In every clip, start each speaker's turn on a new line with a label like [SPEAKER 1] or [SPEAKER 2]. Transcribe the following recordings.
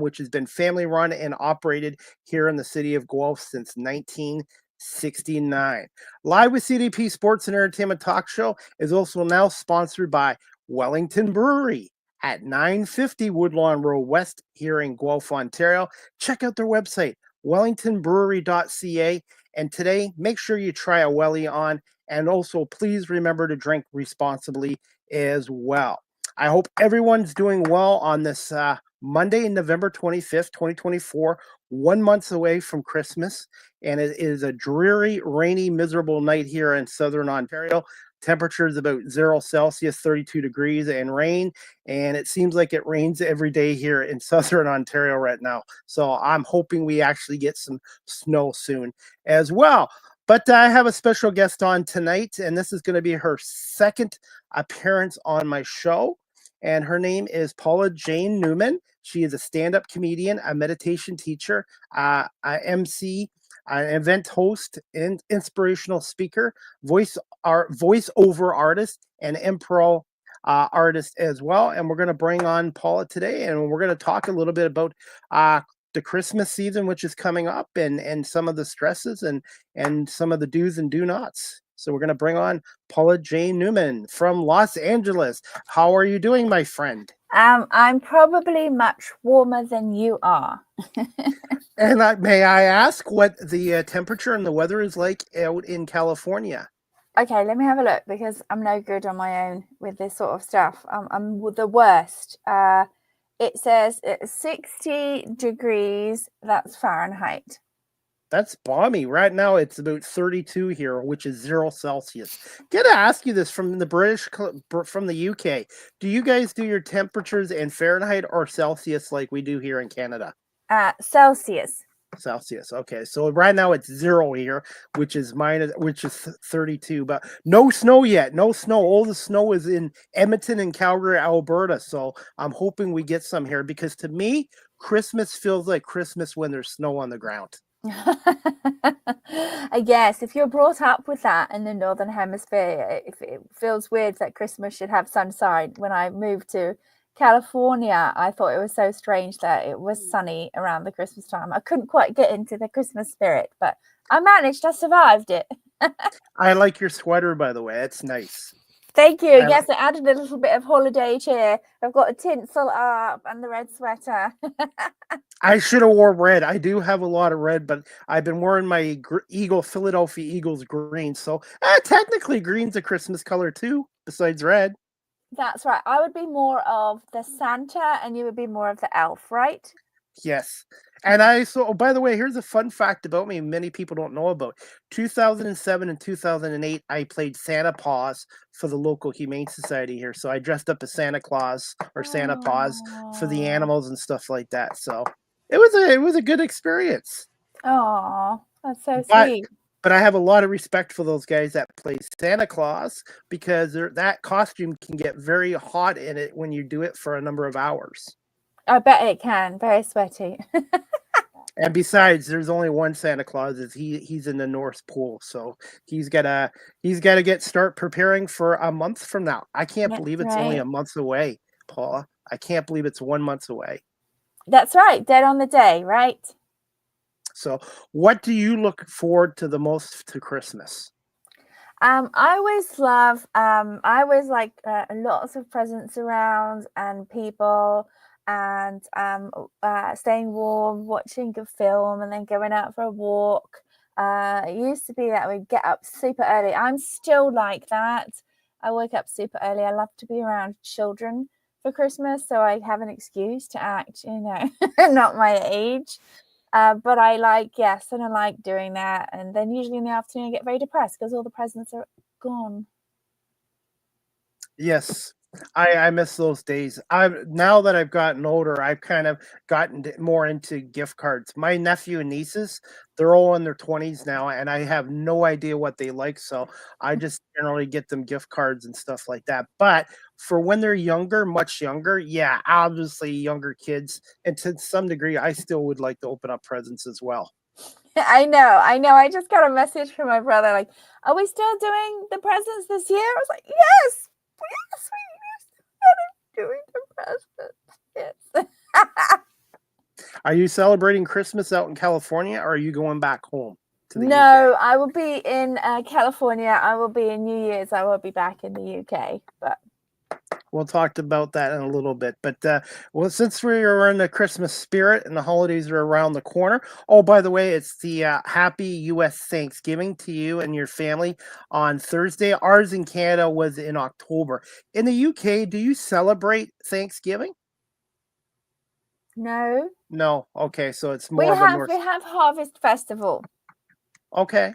[SPEAKER 1] which has been family run and operated here in the city of Guelph since 1969. Live with CDP Sports and Entertainment Talk Show is also now sponsored by Wellington Brewery at 950 Woodlawn Road West here in Guelph, Ontario. Check out their website, wellingtonbrewery.ca. And today, make sure you try a Welly on. And also, please remember to drink responsibly as well. I hope everyone's doing well on this Monday, November 25th, 2024, 1 month away from Christmas. And it is a dreary, rainy, miserable night here in Southern Ontario. Temperature is about 0 Celsius, 32 degrees, and rain. And it seems like it rains every day here in Southern Ontario right now. So I'm hoping we actually get some snow soon as well. But I have a special guest on tonight, and this is going to be her second appearance on my show. And her name is Paula Jane Newman. She is a stand-up comedian, a meditation teacher, a MC, an event host, and inspirational speaker, voice-over artist, and improv artist as well. And we're going to bring on Paula today, and we're going to talk a little bit about the Christmas season, which is coming up, and some of the stresses and some of the do's and do nots. So we're going to bring on Paula Jane Newman from Los Angeles. How are you doing, my friend?
[SPEAKER 2] I'm probably much warmer than you are.
[SPEAKER 1] And may I ask what the temperature and the weather is like out in California?
[SPEAKER 2] Okay, let me have a look, because I'm no good on my own with this sort of stuff. I'm the worst. It says it's 60 degrees. That's Fahrenheit.
[SPEAKER 1] That's balmy. Right now, it's about 32 here, which is 0 Celsius. Gotta ask you this from the UK. Do you guys do your temperatures in Fahrenheit or Celsius like we do here in Canada?
[SPEAKER 2] Celsius.
[SPEAKER 1] Celsius. Okay, so right now it's 0 here, which is 32. But no snow yet. No snow. All the snow is in Edmonton and Calgary, Alberta. So I'm hoping we get some here, because to me, Christmas feels like Christmas when there's snow on the ground.
[SPEAKER 2] I guess if you're brought up with that in the Northern Hemisphere, it feels weird that Christmas should have sunshine. When I moved to California, I thought it was so strange that it was sunny around the Christmas time. I couldn't quite get into the Christmas spirit, but I managed. I survived it.
[SPEAKER 1] I like your sweater, by the way. It's nice.
[SPEAKER 2] Thank you. Yes, I added a little bit of holiday cheer. I've got a tinsel up and the red sweater.
[SPEAKER 1] I should have wore red. I do have a lot of red, but I've been wearing my Philadelphia Eagles green. So technically, green's a Christmas color too, besides red.
[SPEAKER 2] That's right. I would be more of the Santa, and you would be more of the elf, right?
[SPEAKER 1] Yes. And by the way, here's a fun fact about me many people don't know about. 2007 and 2008, I played Santa Paws for the local Humane Society here. So I dressed up as Santa Claus or Santa Paws for the animals and stuff like that. So it was a good experience.
[SPEAKER 2] Oh, that's so sweet.
[SPEAKER 1] But I have a lot of respect for those guys that play Santa Claus, because that costume can get very hot in it when you do it for a number of hours.
[SPEAKER 2] I bet it can. Very sweaty.
[SPEAKER 1] And besides, there's only one Santa Claus. He's in the North Pole, so he's gotta start preparing for a month from now. I can't believe it's only a month away, Paula. I can't believe it's 1 month away.
[SPEAKER 2] That's right. Dead on the day, right?
[SPEAKER 1] So, what do you look forward to the most to Christmas?
[SPEAKER 2] I always like lots of presents around and people, and staying warm, watching a film, and then going out for a walk. It used to be that we'd get up super early. I'm still like that. I wake up super early. I love to be around children for Christmas, so I have an excuse to act, not my age. But I like doing that. And then usually in the afternoon I get very depressed because all the presents are gone.
[SPEAKER 1] Yes, I miss those days. Now that I've gotten older, I've kind of gotten more into gift cards. My nephew and nieces, they're all in their 20s now, and I have no idea what they like. So I just generally get them gift cards and stuff like that. But for when they're younger, much younger, yeah, obviously younger kids, and to some degree, I still would like to open up presents as well.
[SPEAKER 2] I know. I just got a message from my brother, like, are we still doing the presents this year? I was like, yes, we are doing the presents. Yes.
[SPEAKER 1] Are you celebrating Christmas out in California, or are you going back home to the UK?
[SPEAKER 2] No, I will be in California. I will be in New Year's. I will be back in the UK. But
[SPEAKER 1] We'll talk about that in a little bit. But well, since we're in the Christmas spirit and the holidays are around the corner. Oh, by the way, it's the happy U.S. Thanksgiving to you and your family on Thursday. Ours in Canada was in October. In the UK, do you celebrate Thanksgiving?
[SPEAKER 2] no,
[SPEAKER 1] No. Okay, so it's
[SPEAKER 2] we
[SPEAKER 1] more of a
[SPEAKER 2] have
[SPEAKER 1] North.
[SPEAKER 2] Harvest Festival.
[SPEAKER 1] Okay.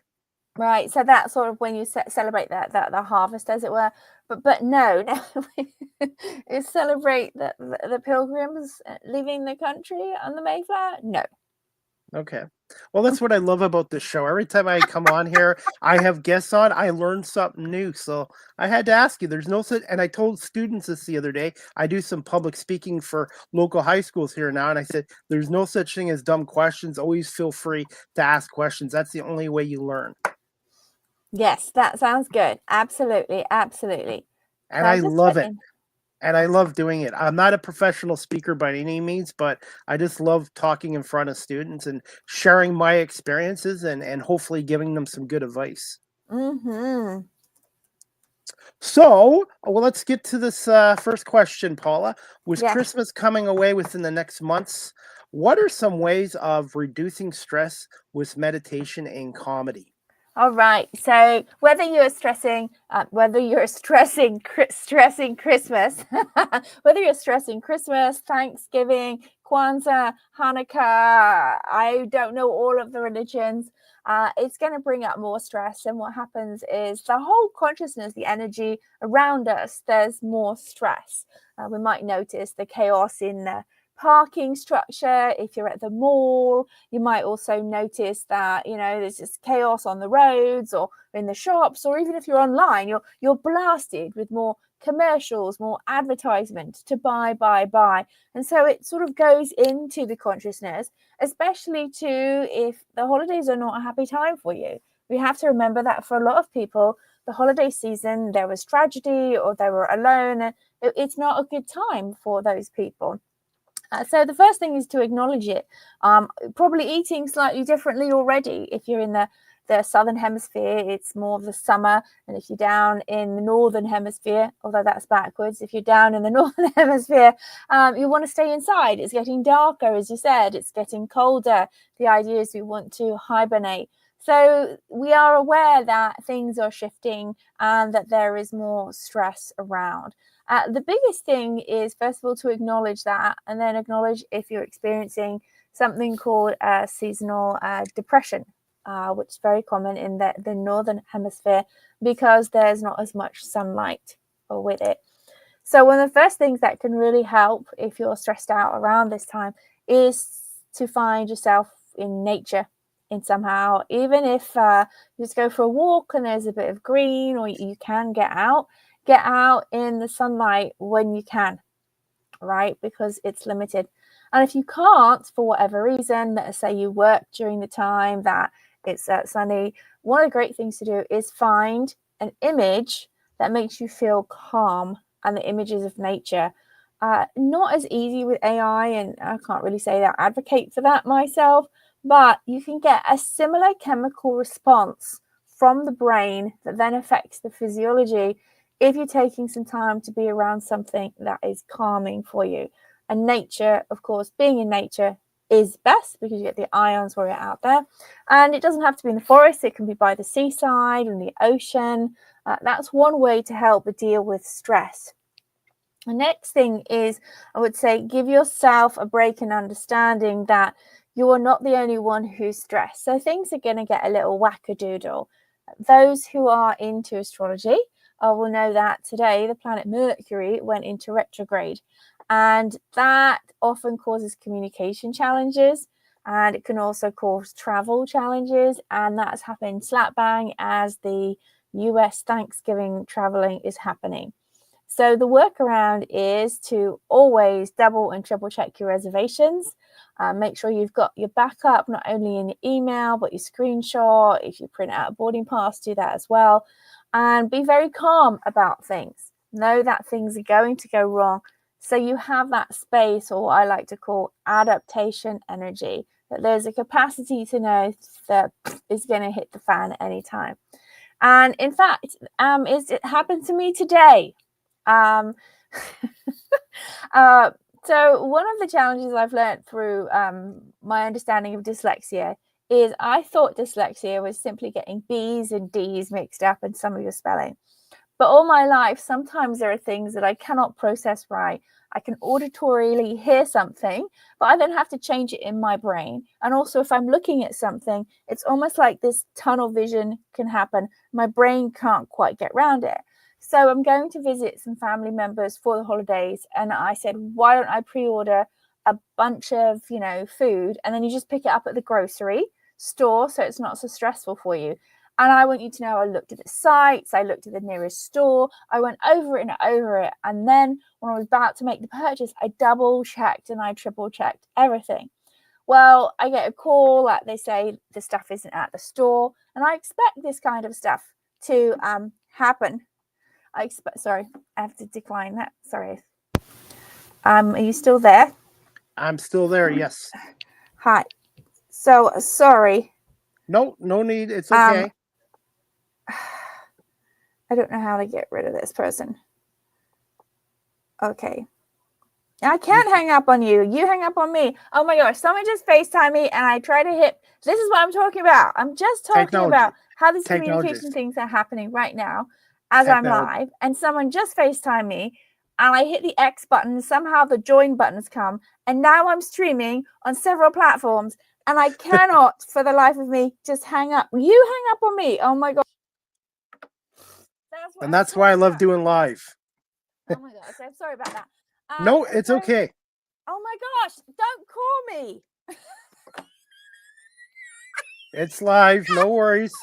[SPEAKER 2] Right, so that's sort of when you celebrate the harvest, as it were. But no, you celebrate the pilgrims leaving the country on the Mayflower. No.
[SPEAKER 1] Okay. Well, that's what I love about this show. Every time I come on here, I have guests on, I learn something new. So I had to ask you, there's no such, and I told students this the other day. I do some public speaking for local high schools here now. And I said, there's no such thing as dumb questions. Always feel free to ask questions. That's the only way you learn.
[SPEAKER 2] Yes, that sounds good. Absolutely, absolutely.
[SPEAKER 1] And
[SPEAKER 2] So
[SPEAKER 1] I
[SPEAKER 2] I'm just
[SPEAKER 1] love it.
[SPEAKER 2] checking.
[SPEAKER 1] And I love doing it. I'm not a professional speaker by any means, but I just love talking in front of students and sharing my experiences and hopefully giving them some good advice.
[SPEAKER 2] Mm-hmm.
[SPEAKER 1] So, well, let's get to this first question, Paula. With
[SPEAKER 2] Yes.
[SPEAKER 1] Christmas coming away within the next months, what are some ways of reducing stress with meditation and comedy?
[SPEAKER 2] All right. So whether you're stressing Christmas, whether you're stressing Christmas, Thanksgiving, Kwanzaa, Hanukkah, I don't know all of the religions. It's going to bring up more stress. And what happens is the whole consciousness, the energy around us, there's more stress. We might notice the chaos in the parking structure if you're at the mall. You might also notice that, there's just chaos on the roads or in the shops, or even if you're online, you're blasted with more commercials, more advertisement to buy. And so it sort of goes into the consciousness, especially too if the holidays are not a happy time for you. We have to remember that for a lot of people, the holiday season, there was tragedy or they were alone, and it's not a good time for those people. So the first thing is to acknowledge it. Probably eating slightly differently already. If you're in the southern hemisphere, it's more of the summer, and if you're down in the northern hemisphere, although that's backwards, if you're down in the northern hemisphere, you want to stay inside. It's getting darker, as you said. It's getting colder. The idea is we want to hibernate. So we are aware that things are shifting and that there is more stress around. The biggest thing is, first of all, to acknowledge that, and then acknowledge if you're experiencing something called seasonal depression, which is very common in the northern hemisphere because there's not as much sunlight with it. So one of the first things that can really help if you're stressed out around this time is to find yourself in nature in somehow. Even if you just go for a walk and there's a bit of green, or you can get out in the sunlight when you can, right? Because it's limited. And if you can't, for whatever reason, let's say you work during the time that it's sunny, one of the great things to do is find an image that makes you feel calm, and the images of nature. Not as easy with AI, and I can't really say that I advocate for that myself, but you can get a similar chemical response from the brain that then affects the physiology if you're taking some time to be around something that is calming for you. And nature, of course, being in nature is best because you get the ions where you're out there. And it doesn't have to be in the forest. It can be by the seaside and the ocean. That's one way to help deal with stress. The next thing is, I would say, give yourself a break and understanding that you are not the only one who's stressed. So things are going to get a little wackadoodle. Those who are into astrology will know that today the planet Mercury went into retrograde, and that often causes communication challenges, and it can also cause travel challenges, and that's happened slap bang as the US Thanksgiving traveling is happening. So the workaround is to always double and triple check your reservations. Make sure you've got your backup, not only in your email, but your screenshot. If you print out a boarding pass, do that as well. And be very calm about things. Know that things are going to go wrong. So you have that space, or what I like to call adaptation energy, that there's a capacity to know that it's going to hit the fan at any time. And in fact, it happened to me today. So one of the challenges I've learned through my understanding of dyslexia is I thought dyslexia was simply getting B's and D's mixed up in some of your spelling. But all my life, sometimes there are things that I cannot process right. I can auditorily hear something, but I then have to change it in my brain. And also, if I'm looking at something, it's almost like this tunnel vision can happen. My brain can't quite get around it. So I'm going to visit some family members for the holidays. And I said, why don't I pre-order a bunch of, food, and then you just pick it up at the grocery store so it's not so stressful for you. And I want you to know I looked at the sites, I looked at the nearest store, I went over it and over it. And then when I was about to make the purchase, I double checked and I triple checked everything. Well, I get a call that they say the stuff isn't at the store. And I expect this kind of stuff to happen. Sorry, I have to decline that. Sorry. Are you still there?
[SPEAKER 1] I'm still there, yes.
[SPEAKER 2] Hi. So, sorry.
[SPEAKER 1] No need. It's okay.
[SPEAKER 2] I don't know how to get rid of this person. Okay. I can't hang up on you. You hang up on me. Oh my gosh. Someone just FaceTime me and I try to hit. This is what I'm talking about. I'm just talking about how these communication things are happening right now as I'm live. And someone just FaceTime me and I hit the X button. Somehow the join buttons come. And now I'm streaming on several platforms. And I cannot, for the life of me, just hang up. You hang up on me. Oh my God.
[SPEAKER 1] That's why I love doing live.
[SPEAKER 2] Oh my gosh. I'm sorry about that.
[SPEAKER 1] No, it's okay.
[SPEAKER 2] Oh my gosh. Don't call me.
[SPEAKER 1] It's live. No worries.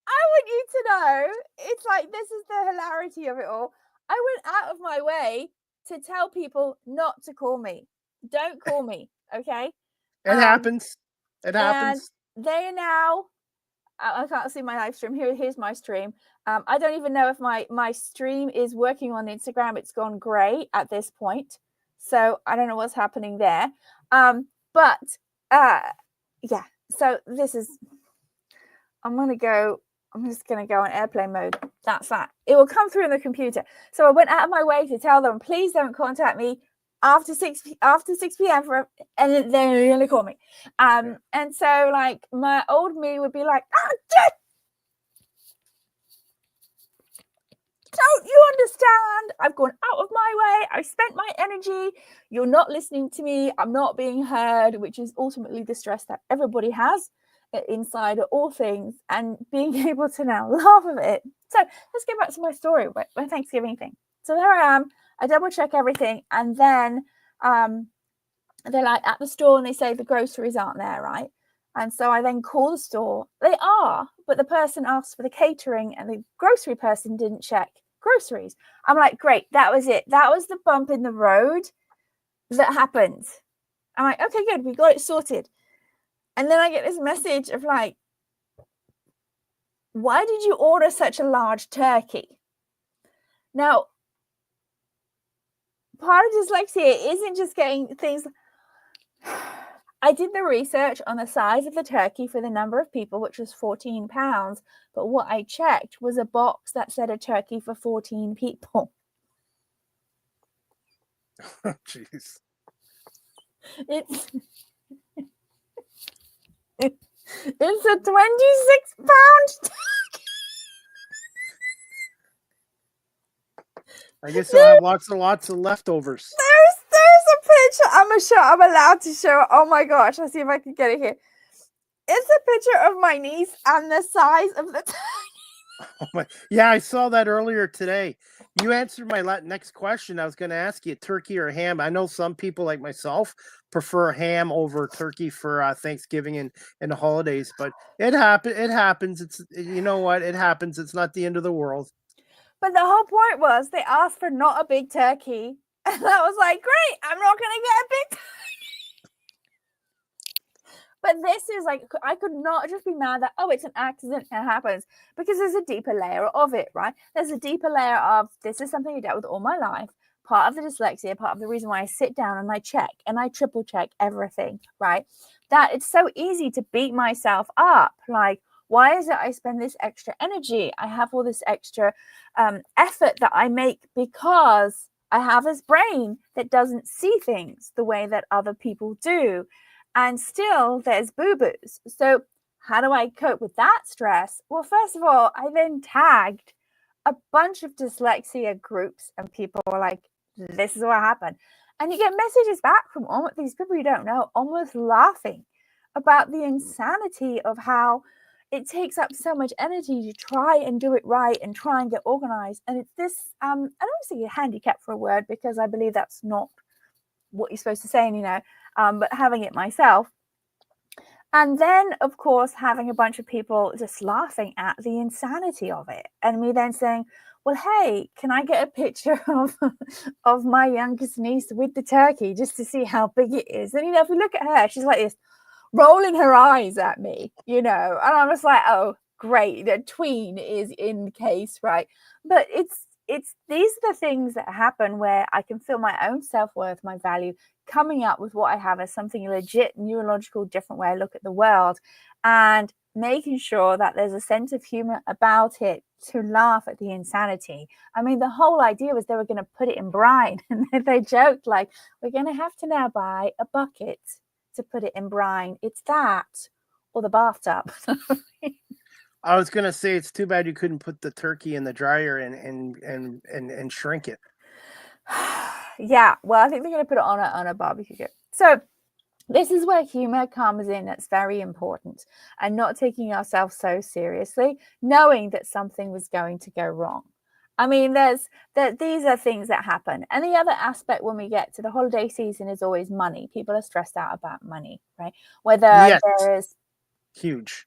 [SPEAKER 2] I want you to know, it's like, this is the hilarity of it all. I went out of my way to tell people not to call me. Don't call me. Okay.
[SPEAKER 1] It happens. It happens.
[SPEAKER 2] And they are now, I can't see my live stream. Here's my stream. I don't even know if my stream is working on Instagram. It's gone grey at this point. So I don't know what's happening there. But yeah, so this is, I'm just going to go on airplane mode. That's that. It will come through in the computer. So I went out of my way to tell them, please don't contact me after 6 p.m. and then they're going to call me. And so like my old me would be like, oh, don't you understand? I've gone out of my way. I've spent my energy. You're not listening to me. I'm not being heard, which is ultimately the stress that everybody has inside of all things, and being able to now laugh at it. So let's get back to my story, my Thanksgiving thing. So there I am. I double check everything, and then they're like at the store and they say the groceries aren't there, right? And so I then call the store. They are, but the person asked for the catering and the grocery person didn't check groceries. I'm like, great, that was it. That was the bump in the road that happened. I'm like, okay, good, we got it sorted. And then I get this message of like, why did you order such a large turkey? Now, part of dyslexia isn't just getting things. I did the research on the size of the turkey for the number of people, which was 14 pounds. But what I checked was a box that said a turkey for 14 people.
[SPEAKER 1] Jeez.
[SPEAKER 2] It's a 26-pound turkey.
[SPEAKER 1] I guess I'll have lots of leftovers.
[SPEAKER 2] There's a picture. I'm allowed to show it. Oh my gosh. I'll see if I can get it here. It's a picture of my niece and the size of the turkey.
[SPEAKER 1] Yeah, I saw that earlier today. You answered my next question. I was going to ask you, turkey or ham. I know some people like myself prefer ham over turkey for Thanksgiving and the holidays, but it happens. It's, you know what? It happens. It's not the end of the world.
[SPEAKER 2] But the whole point was they asked for not a big turkey. And I was like, great, I'm not going to get a big turkey. But this is like, I could not just be mad that, oh, it's an accident, it happens. Because there's a deeper layer of it, right? There's a deeper layer of, this is something I dealt with all my life. part of the dyslexia, part of the reason why I sit down and I check and I triple check everything, right? That it's so easy to beat myself up. Like, why is it I spend this extra energy? I have all this extra effort that I make because I have this brain that doesn't see things the way that other people do. And still there's boo-boos. So how do I cope with that stress? Well, first of all, I then tagged a bunch of dyslexia groups and people were like, this is what happened. And you get messages back from all these people you don't know, almost laughing about the insanity of how it takes up so much energy to try and do it right and try and get organized. And it's this, I don't say a handicap for a word because I believe that's not what you're supposed to say, but having it myself. And then, of course, having a bunch of people just laughing at the insanity of it. And me then saying, well, hey, can I get a picture of my youngest niece with the turkey just to see how big it is? And, if you look at her, she's like this, rolling her eyes at me, and I'm just like, oh, great, the tween is in the case, right? But it's these are the things that happen where I can feel my own self-worth, my value, coming up with what I have as something legit, neurological, different way I look at the world, and making sure that there's a sense of humor about it to laugh at the insanity. I mean, the whole idea was they were going to put it in brine, and they joked like, we're going to have to now buy a bucket to put it in brine. It's that or the bathtub.
[SPEAKER 1] I was gonna say it's too bad you couldn't put the turkey in the dryer and shrink it.
[SPEAKER 2] Yeah, well, I think they're going to put it on a barbecue grill. So this is where humor comes in. That's very important, and not taking ourselves so seriously, knowing that something was going to go wrong. I mean, these are things that happen. And the other aspect when we get to the holiday season is always money. People are stressed out about money, right? Whether
[SPEAKER 1] Yes,
[SPEAKER 2] there is
[SPEAKER 1] huge.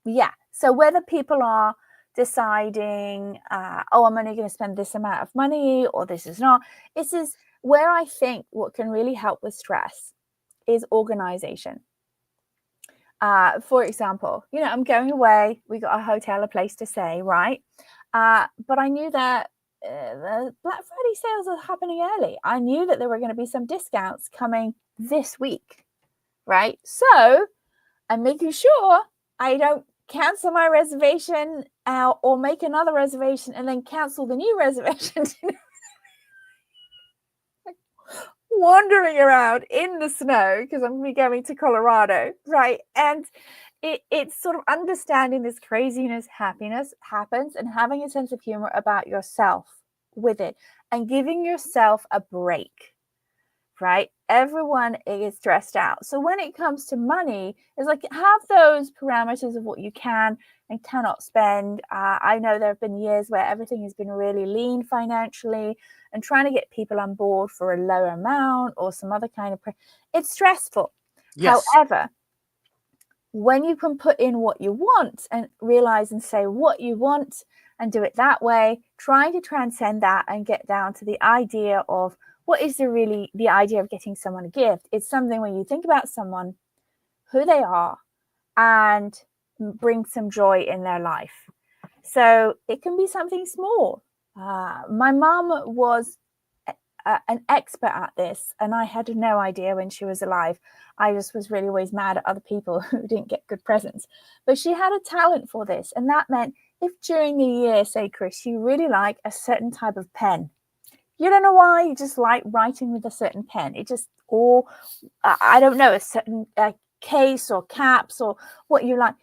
[SPEAKER 2] Yeah. So whether people are deciding, oh, I'm only going to spend this amount of money or this is not, this is where I think what can really help with stress is organization. For example, I'm going away. We got a hotel, a place to stay, right? But I knew that the Black Friday sales are happening early. I knew that there were going to be some discounts coming this week, right? So I'm making sure I don't cancel my reservation or make another reservation and then cancel the new reservation. Wandering around in the snow because I'm going to be going to Colorado, right? And it's sort of understanding this craziness, happiness happens, and having a sense of humor about yourself with it and giving yourself a break, right? Everyone is stressed out. So when it comes to money, it's like have those parameters of what you can and cannot spend. I know there have been years where everything has been really lean financially and trying to get people on board for a lower amount or some other kind of it's stressful.
[SPEAKER 1] Yes.
[SPEAKER 2] However, when you can put in what you want and realize and say what you want and do it that way, trying to transcend that and get down to the idea of what is the idea of getting someone a gift. It's something when you think about someone, who they are, and bring some joy in their life. So it can be something small. My mum was an expert at this, and I had no idea when she was alive. I just was really always mad at other people who didn't get good presents. But she had a talent for this, and that meant if during the year, say, Chris, you really like a certain type of pen, you don't know why, you just like writing with a certain pen. It just, or I don't know, a certain case or caps or what you like,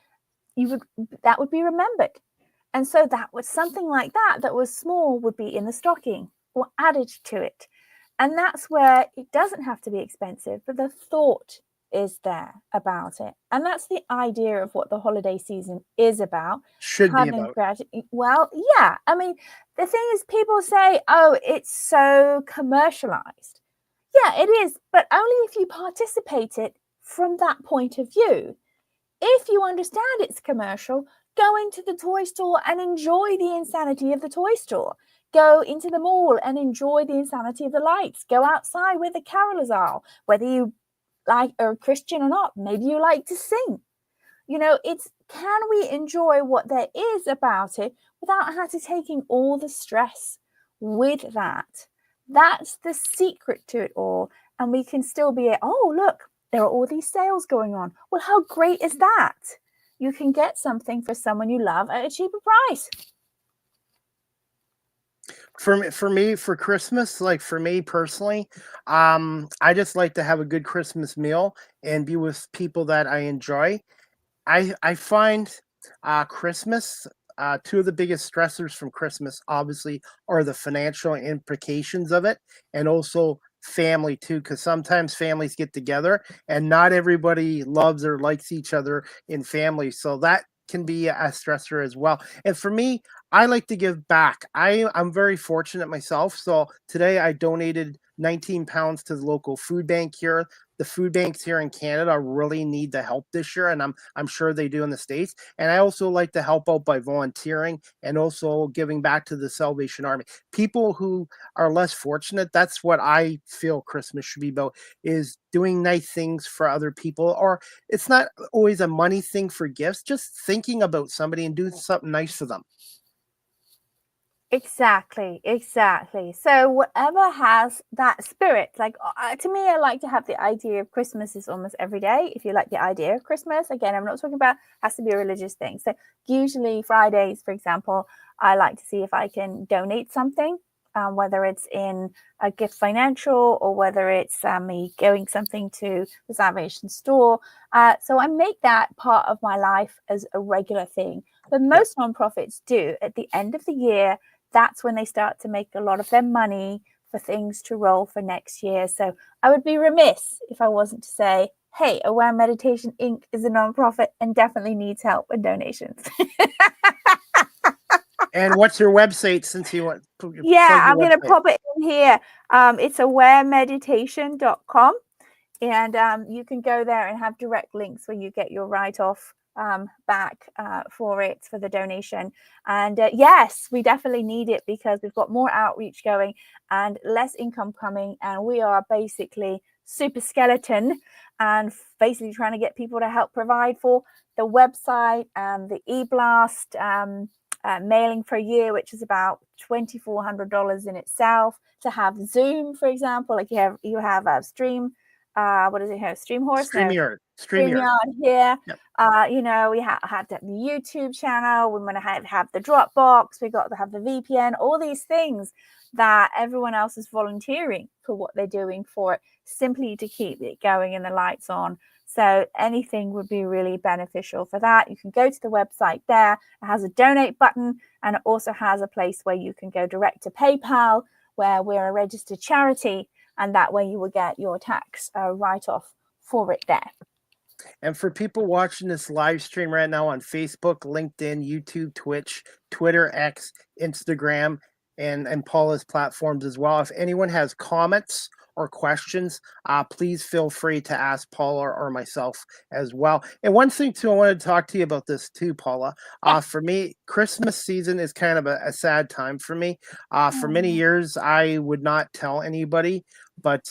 [SPEAKER 2] that would be remembered. And so that was something like that was small would be in the stocking or added to it. And that's where it doesn't have to be expensive, but the thought is there about it. And that's the idea of what the holiday season is about.
[SPEAKER 1] Should be about.
[SPEAKER 2] Well, yeah. I mean, the thing is, people say, oh, it's so commercialized. Yeah, it is, but only if you participate it from that point of view. If you understand it's commercial, go into the toy store and enjoy the insanity of the toy store. Go into the mall and enjoy the insanity of the lights. Go outside where the carolers are, whether you like are a Christian or not. Maybe you like to sing. It's can we enjoy what there is about it without having to taking all the stress with that? That's the secret to it all. And we can still be, oh, look, there are all these sales going on. Well, how great is that? You can get something for someone you love at a cheaper price.
[SPEAKER 1] For Christmas, like for me personally, I just like to have a good Christmas meal and be with people that I enjoy. I find Christmas, two of the biggest stressors from Christmas obviously are the financial implications of it, and also family too, because sometimes families get together and not everybody loves or likes each other in family, so that can be a stressor as well. And for me, I like to give back. I'm very fortunate myself, so today I donated 19 pounds to the local food bank here. The food banks here in Canada really need the help this year, and I'm sure they do in the States. And I also like to help out by volunteering and also giving back to the Salvation Army. People who are less fortunate, that's what I feel Christmas should be about, is doing nice things for other people. Or it's not always a money thing for gifts, just thinking about somebody and doing something nice for them.
[SPEAKER 2] Exactly. So whatever has that spirit, like to me, I like to have the idea of Christmas is almost every day. If you like the idea of Christmas, again, I'm not talking about has to be a religious thing. So usually Fridays, for example, I like to see if I can donate something, whether it's in a gift financial or whether it's me going something to the Salvation store. So I make that part of my life as a regular thing. But most nonprofits do at the end of the year. That's when they start to make a lot of their money for things to roll for next year. So I would be remiss if I wasn't to say, hey, Aware Meditation Inc. is a nonprofit and definitely needs help and donations.
[SPEAKER 1] And what's your website since you want?
[SPEAKER 2] Yeah, I'm going to pop it in here. It's awaremeditation.com. And you can go there and have direct links where you get your write-off back for it, for the donation. And yes, we definitely need it because we've got more outreach going and less income coming, and we are basically super skeleton and basically trying to get people to help provide for the website and the e-blast mailing for a year, which is about $2,400 in itself. To have Zoom, for example, like you have a stream. What does it have? StreamYard here.
[SPEAKER 1] Yep.
[SPEAKER 2] We have the YouTube channel. We're going to have the Dropbox. We got to have the VPN. All these things that everyone else is volunteering for what they're doing for it, simply to keep it going and the lights on. So anything would be really beneficial for that. You can go to the website there. It has a donate button, and it also has a place where you can go direct to PayPal, where we're a registered charity. And that way you will get your tax write-off for it there.
[SPEAKER 1] And for people watching this live stream right now on Facebook, LinkedIn, YouTube, Twitch, Twitter, X, Instagram, and Paula's platforms as well, if anyone has comments or questions, please feel free to ask Paula or myself as well. And one thing too, I wanted to talk to you about this too, Paula. For me, Christmas season is kind of a sad time for me. For many years, I would not tell anybody, but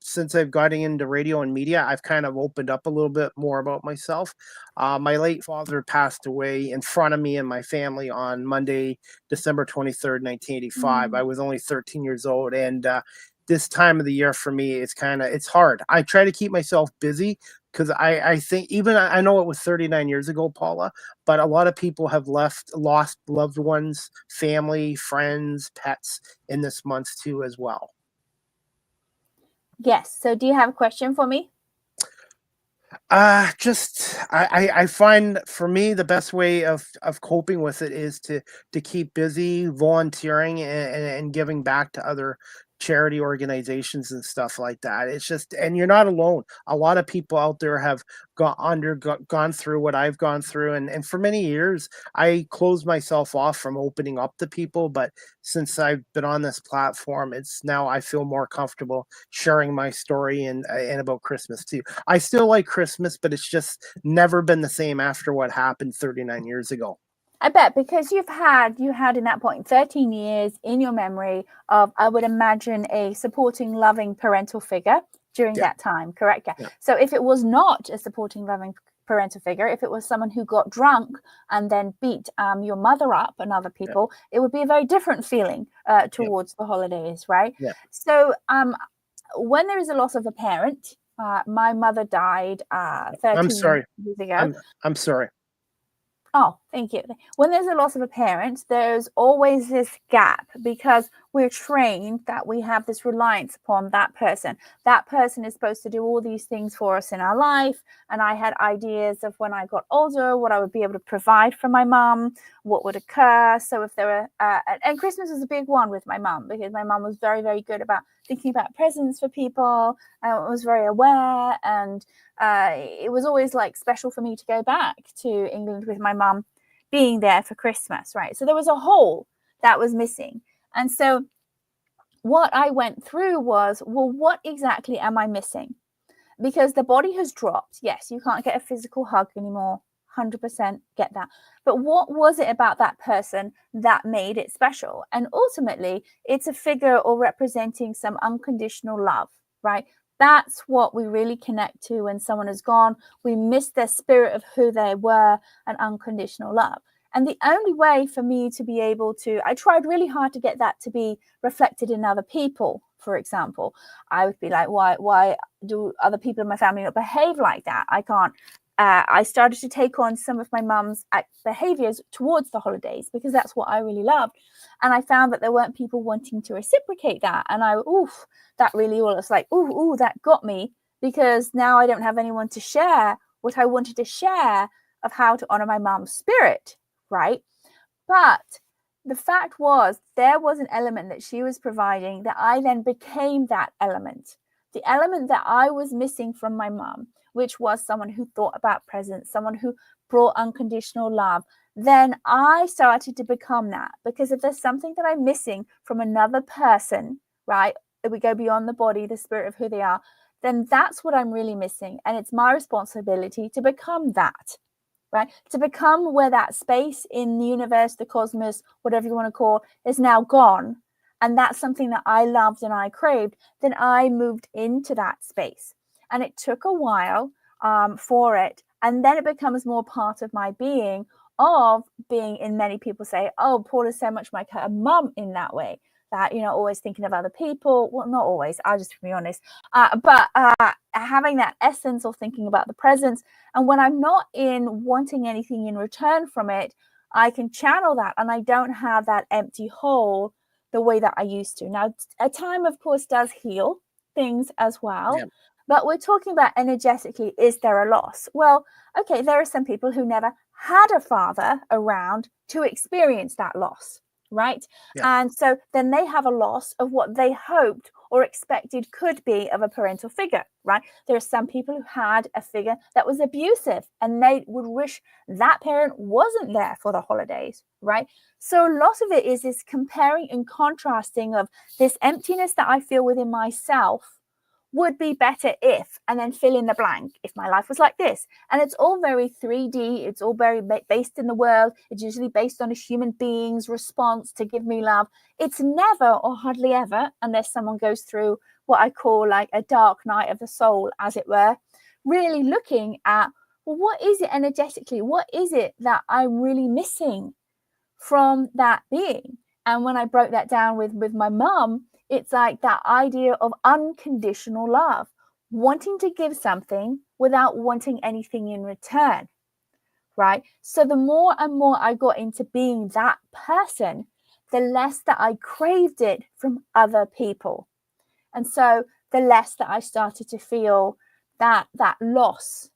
[SPEAKER 1] since I've gotten into radio and media, I've kind of opened up a little bit more about myself. My late father passed away in front of me and my family on Monday, December 23rd, 1985. I was only 13 years old, and this time of the year for me, it's hard. I try to keep myself busy because I think, even I know it was 39 years ago, Paula, but a lot of people have lost loved ones, family, friends, pets in this month too as well.
[SPEAKER 2] Yes. So do you have a question for me?
[SPEAKER 1] I find for me the best way of coping with it is to keep busy volunteering and giving back to other charity organizations and stuff like that. It's just, and you're not alone. A lot of people out there have gone through what I've gone through, and for many years I closed myself off from opening up to people, but since I've been on this platform, it's now I feel more comfortable sharing my story and about Christmas too. I still like Christmas, but it's just never been the same after what happened 39 years ago.
[SPEAKER 2] I bet, because you had in that point 13 years in your memory of, I would imagine, a supporting, loving parental figure during that time, correct? Yeah. So if it was not a supporting, loving parental figure, if it was someone who got drunk and then beat your mother up and other people, it would be a very different feeling towards the holidays, right?
[SPEAKER 1] Yeah.
[SPEAKER 2] So when there is a loss of a parent, my mother died 13 years ago.
[SPEAKER 1] I'm sorry.
[SPEAKER 2] Oh, thank you. When there's a loss of a parent, there's always this gap because we're trained that we have this reliance upon that person. That person is supposed to do all these things for us in our life. And I had ideas of when I got older, what I would be able to provide for my mum, what would occur. So if there were, and Christmas was a big one with my mum because my mum was very, very good about thinking about presents for people. Was very aware, and it was always like special for me to go back to England with my mum being there for Christmas, right? So there was a hole that was missing. And so what I went through was, well, what exactly am I missing? Because the body has dropped. Yes, you can't get a physical hug anymore. 100% get that. But what was it about that person that made it special? And ultimately, it's a figure or representing some unconditional love, right? That's what we really connect to when someone is gone. We miss their spirit of who they were and unconditional love. And the only way for me to be able to, I tried really hard to get that to be reflected in other people. For example, I would be like, why do other people in my family not behave like that? I can't. I started to take on some of my mum's behaviors towards the holidays because that's what I really loved. And I found that there weren't people wanting to reciprocate that. And that really was like, that got me, because now I don't have anyone to share what I wanted to share of how to honor my mum's spirit, right? But the fact was, there was an element that she was providing that I then became that element. The element that I was missing from my mum, which was someone who thought about presents, someone who brought unconditional love. Then I started to become that, because if there's something that I'm missing from another person, right, if we go beyond the body, the spirit of who they are, then that's what I'm really missing. And it's my responsibility to become that, right? To become where that space in the universe, the cosmos, whatever you want to call, is now gone. And that's something that I loved and I craved. Then I moved into that space. And it took a while for it. And then it becomes more part of my being, of being, in many people say, oh, Paula's so much like her mum in that way, that, always thinking of other people. Well, not always, I'll just be honest. But having that essence of thinking about the presence. And when I'm not in wanting anything in return from it, I can channel that, and I don't have that empty hole the way that I used to. Now, a time, of course, does heal things as well. Yeah. But we're talking about energetically, is there a loss? Well, okay, there are some people who never had a father around to experience that loss, right? Yeah. And so then they have a loss of what they hoped or expected could be of a parental figure, right? There are some people who had a figure that was abusive, and they would wish that parent wasn't there for the holidays, right? So lots of it is this comparing and contrasting of this emptiness that I feel within myself would be better if, and then fill in the blank, if my life was like this. And it's all very 3D. It's all very based in the world. It's usually based on a human being's response to give me love. It's never, or hardly ever, unless someone goes through what I call like a dark night of the soul, as it were, really looking at, well, what is it energetically? What is it that I'm really missing from that being? And when I broke that down with my mum, it's like that idea of unconditional love, wanting to give something without wanting anything in return, right? So the more and more I got into being that person, the less that I craved it from other people. And so the less that I started to feel that loss,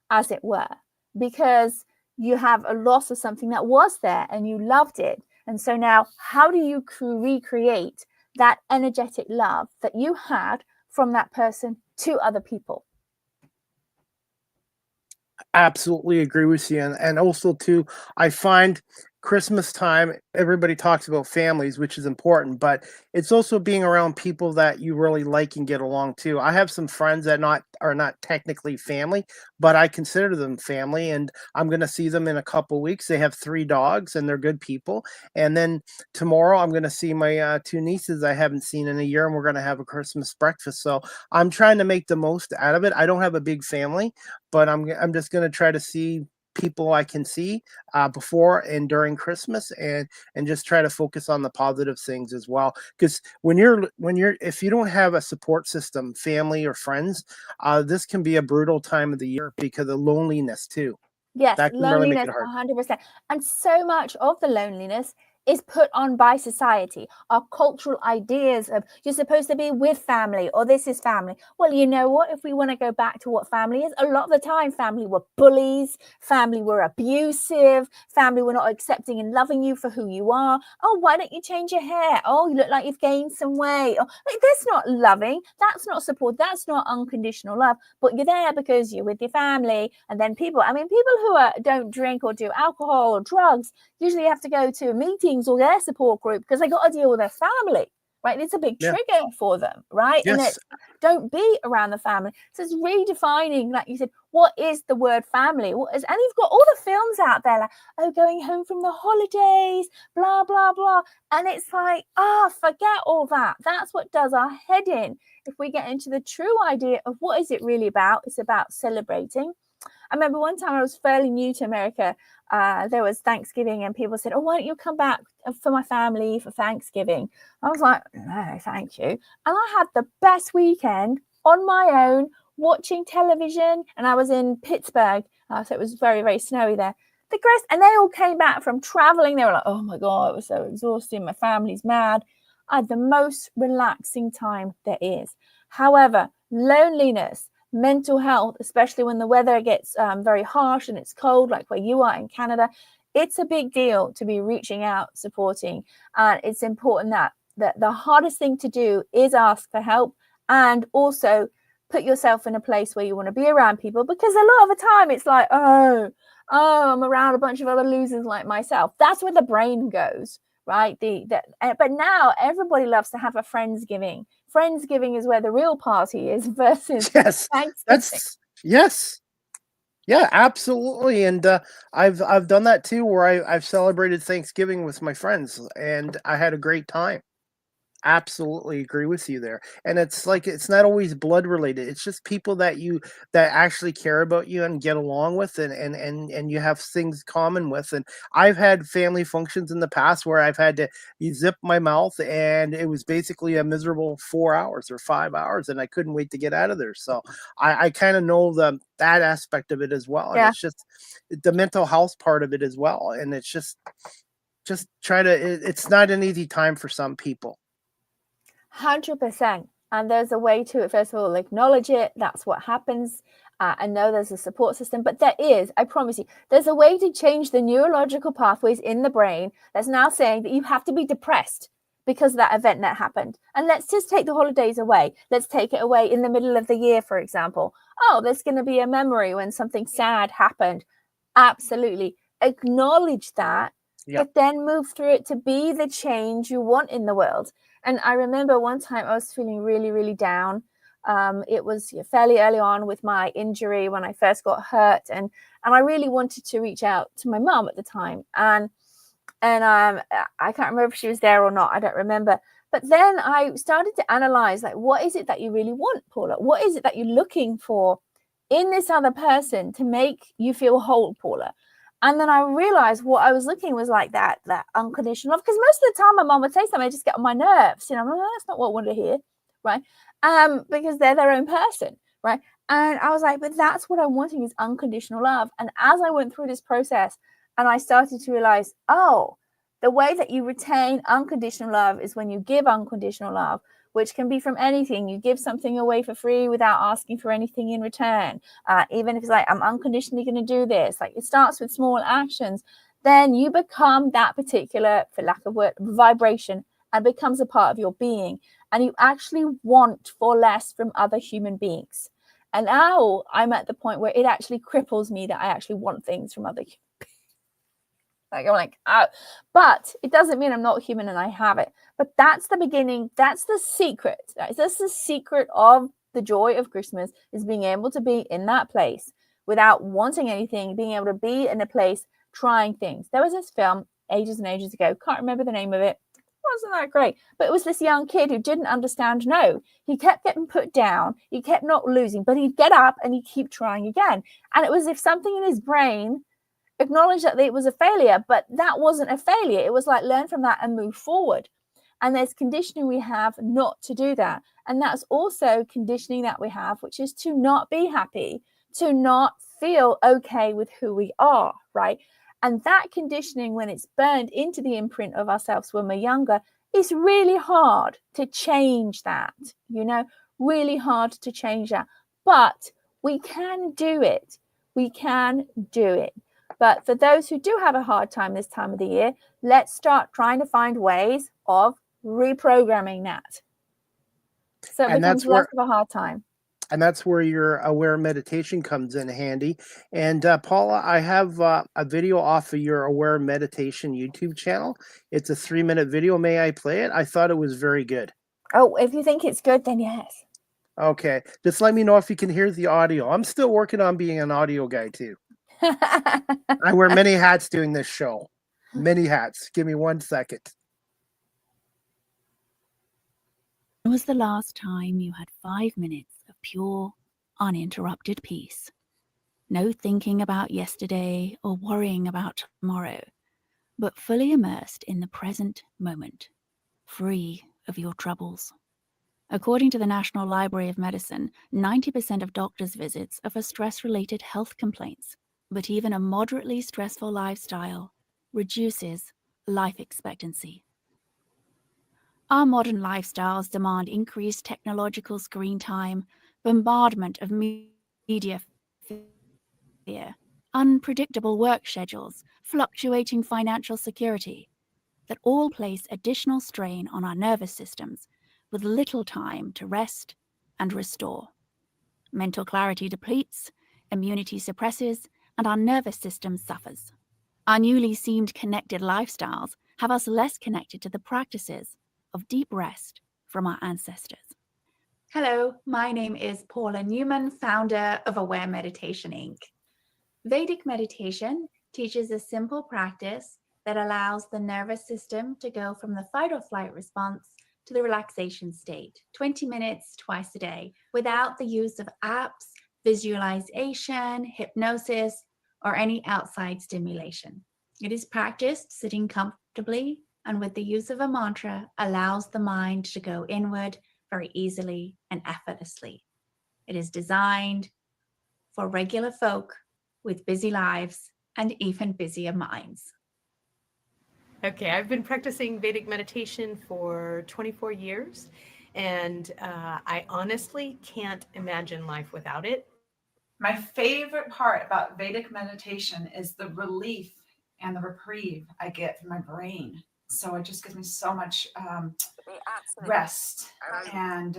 [SPEAKER 2] as it were, because you have a loss of something that was there and you loved it. And so now, how do you recreate that energetic love that you had from that person to other people?
[SPEAKER 1] Absolutely agree with you. And also too, I find Christmas time, everybody talks about families, which is important, but it's also being around people that you really like and get along too. I have some friends that not are not technically family, but I consider them family, and I'm going to see them in a couple weeks. They have 3 dogs, and they're good people. And then tomorrow, I'm going to see my 2 nieces I haven't seen in a year, and we're going to have a Christmas breakfast. So I'm trying to make the most out of it. I don't have a big family, but I'm just going to try to see people I can see before and during Christmas, and just try to focus on the positive things as well. Because when you're if you don't have a support system, family or friends, this can be a brutal time of the year because of loneliness too.
[SPEAKER 2] Yes,
[SPEAKER 1] That can really make
[SPEAKER 2] loneliness,
[SPEAKER 1] it hard.
[SPEAKER 2] 100%. And so much of the loneliness is put on by society. Our cultural ideas of you're supposed to be with family or this is family. Well, you know what? If we want to go back to what family is, a lot of the time, family were bullies, family were abusive, family were not accepting and loving you for who you are. Oh, why don't you change your hair? Oh, you look like you've gained some weight. Oh, like, that's not loving. That's not support. That's not unconditional love. But you're there because you're with your family. And then people, I mean, people who don't drink or do alcohol or drugs usually have to go to meetings or their support group because they got to deal with their family, right? It's a big
[SPEAKER 1] Yeah.
[SPEAKER 2] trigger for them, right? And
[SPEAKER 1] Yes.
[SPEAKER 2] it's don't be around the family. So it's redefining, like you said, what is the word family? What is, and you've got all the films out there like, oh, going home from the holidays, blah, blah, blah. And it's like, forget all that. That's what does our head in. If we get into the true idea of what is it really about, it's about celebrating. I remember one time I was fairly new to America. There was Thanksgiving and people said, oh, why don't you come back for my family for Thanksgiving? I was like, no, thank you. And I had the best weekend on my own watching television. And I was in Pittsburgh. So it was very, very snowy there. And they all came back from traveling. They were like, oh my God, it was so exhausting. My family's mad. I had the most relaxing time there is. However, loneliness, mental health, especially when the weather gets very harsh and it's cold, like where you are in Canada, it's a big deal to be reaching out, supporting. And it's important that the hardest thing to do is ask for help, and also put yourself in a place where you want to be around people, because a lot of the time it's like, oh, I'm around a bunch of other losers like myself. That's where the brain goes, right? But now everybody loves to have a Friendsgiving. Friendsgiving is where the real party is versus
[SPEAKER 1] Yes.
[SPEAKER 2] Thanksgiving.
[SPEAKER 1] That's yes. Yeah, absolutely. And I've done that too, where I've celebrated Thanksgiving with my friends, and I had a great time. Absolutely agree with you there. And it's like it's not always blood related. It's just people that actually care about you and get along with, and you have things common with. And I've had family functions in the past where I've had to zip my mouth, and it was basically a miserable 4 hours or 5 hours, and I couldn't wait to get out of there. So I kind of know that aspect of it as well. And
[SPEAKER 2] Yeah,
[SPEAKER 1] it's just the mental health part of it as well. And it's just try to it's not an easy time for some people.
[SPEAKER 2] 100%. And there's a way to it. First of all, acknowledge it. That's what happens. And know there's a support system. But there is, I promise you, there's a way to change the neurological pathways in the brain that's now saying that you have to be depressed because of that event that happened. And let's just take the holidays away. Let's take it away in the middle of the year, for example. Oh, there's going to be a memory when something sad happened. Absolutely. Acknowledge that,
[SPEAKER 1] Yeah.
[SPEAKER 2] but then move through it to be the change you want in the world. And I remember one time I was feeling really, really down. It was fairly early on with my injury when I first got hurt, and I really wanted to reach out to my mum at the time, and I can't remember if she was there or not. I don't remember. But then I started to analyze, like, what is it that you really want, Paula? What is it that you're looking for in this other person to make you feel whole, Paula? And then I realized what I was looking was like that unconditional love. Because most of the time my mom would say something, I just get on my nerves. I'm like, oh, that's not what I wanted to hear, right? Because they're their own person, right? And I was like, but that's what I'm wanting, is unconditional love. And as I went through this process and I started to realize, oh, the way that you retain unconditional love is when you give unconditional love, which can be from anything. You give something away for free without asking for anything in return. Even if it's like, I'm unconditionally going to do this, like it starts with small actions, then you become that particular, for lack of word, vibration, and becomes a part of your being. And you actually want for less from other human beings. And now I'm at the point where it actually cripples me that I actually want things from other humans. Like I'm like, oh, but it doesn't mean I'm not human and I have it. But that's the beginning. That's the secret. That's the secret of the joy of Christmas, is being able to be in that place without wanting anything, being able to be in a place trying things. There was this film ages and ages ago. Can't remember the name of it. Wasn't that great? But it was this young kid who didn't understand no. He kept getting put down. He kept not losing, but he'd get up and he'd keep trying again. And it was as if something in his brain acknowledge that it was a failure, but that wasn't a failure. It was like, learn from that and move forward. And there's conditioning we have not to do that. And that's also conditioning that we have, which is to not be happy, to not feel okay with who we are, right? And that conditioning, when it's burned into the imprint of ourselves when we're younger, is really hard to change that, really hard to change that. But we can do it. We can do it. But for those who do have a hard time this time of the year, let's start trying to find ways of reprogramming that, so it becomes less of a hard time.
[SPEAKER 1] And that's where your aware meditation comes in handy. And Paula, I have a video off of your aware meditation YouTube channel. It's a 3-minute video. May I play it? I thought it was very good.
[SPEAKER 2] Oh, if you think it's good, then yes.
[SPEAKER 1] Okay. Just let me know if you can hear the audio. I'm still working on being an audio guy too. I wear many hats doing this show. Many hats. Give me 1 second.
[SPEAKER 3] When was the last time you had 5 minutes of pure, uninterrupted peace? No thinking about yesterday or worrying about tomorrow, but fully immersed in the present moment, free of your troubles. According to the National Library of Medicine, 90% of doctors' visits are for stress-related health complaints, but even a moderately stressful lifestyle reduces life expectancy. Our modern lifestyles demand increased technological screen time, bombardment of media fear, unpredictable work schedules, fluctuating financial security, that all place additional strain on our nervous systems with little time to rest and restore. Mental clarity depletes, immunity suppresses, and our nervous system suffers. Our newly seemed connected lifestyles have us less connected to the practices of deep rest from our ancestors.
[SPEAKER 4] Hello, my name is Paula Newman, founder of Aware Meditation, Inc. Vedic meditation teaches a simple practice that allows the nervous system to go from the fight or flight response to the relaxation state, 20 minutes twice a day, without the use of apps, visualization, hypnosis, or any outside stimulation. It is practiced sitting comfortably and with the use of a mantra allows the mind to go inward very easily and effortlessly. It is designed for regular folk with busy lives and even busier minds.
[SPEAKER 5] Okay, I've been practicing Vedic meditation for 24 years, and I honestly can't imagine life without it.
[SPEAKER 6] My favorite part about Vedic meditation is the relief and the reprieve I get from my brain. So it just gives me so much rest and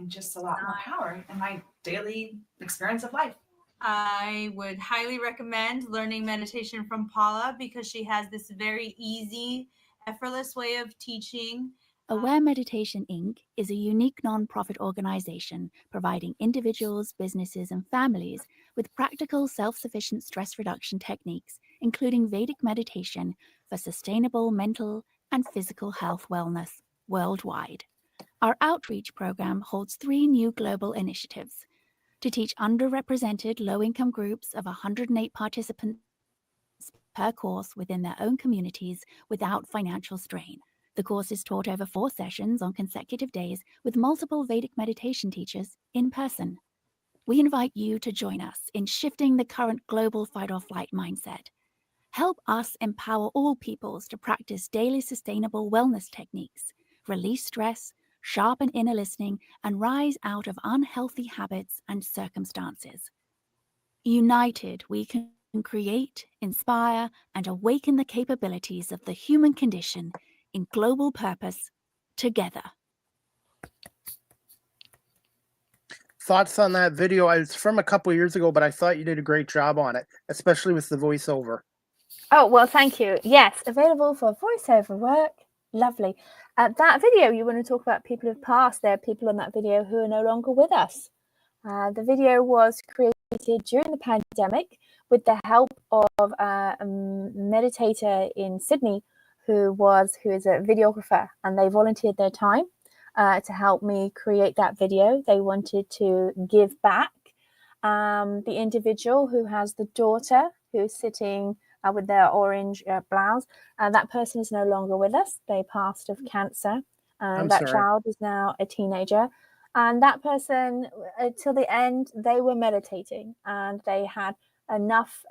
[SPEAKER 6] just a lot more power in my daily experience of life.
[SPEAKER 7] I would highly recommend learning meditation from Paula because she has this very easy, effortless way of teaching.
[SPEAKER 3] Aware Meditation, Inc. is a unique non-profit organization providing individuals, businesses, and families with practical self-sufficient stress reduction techniques, including Vedic meditation for sustainable mental and physical health wellness worldwide. Our outreach program holds 3 new global initiatives to teach underrepresented low-income groups of 108 participants per course within their own communities without financial strain. The course is taught over 4 sessions on consecutive days with multiple Vedic meditation teachers in person. We invite you to join us in shifting the current global fight-or-flight mindset. Help us empower all peoples to practice daily sustainable wellness techniques, release stress, sharpen inner listening, and rise out of unhealthy habits and circumstances. United, we can create, inspire, and awaken the capabilities of the human condition in global purpose together.
[SPEAKER 1] Thoughts on that video? It's from a couple years ago, but I thought you did a great job on it, especially with the voiceover.
[SPEAKER 2] Oh, well, thank you. Yes, available for voiceover work. Lovely. That video, you want to talk about people who've passed. There are people on that video who are no longer with us. The video was created during the pandemic with the help of a meditator in Sydney who is a videographer, and they volunteered their time to help me create that video. They wanted to give back. The individual who has the daughter who's sitting with their orange blouse, that person is no longer with us. They passed of cancer. That child is now a teenager. And that person, till the end, they were meditating, and they had enough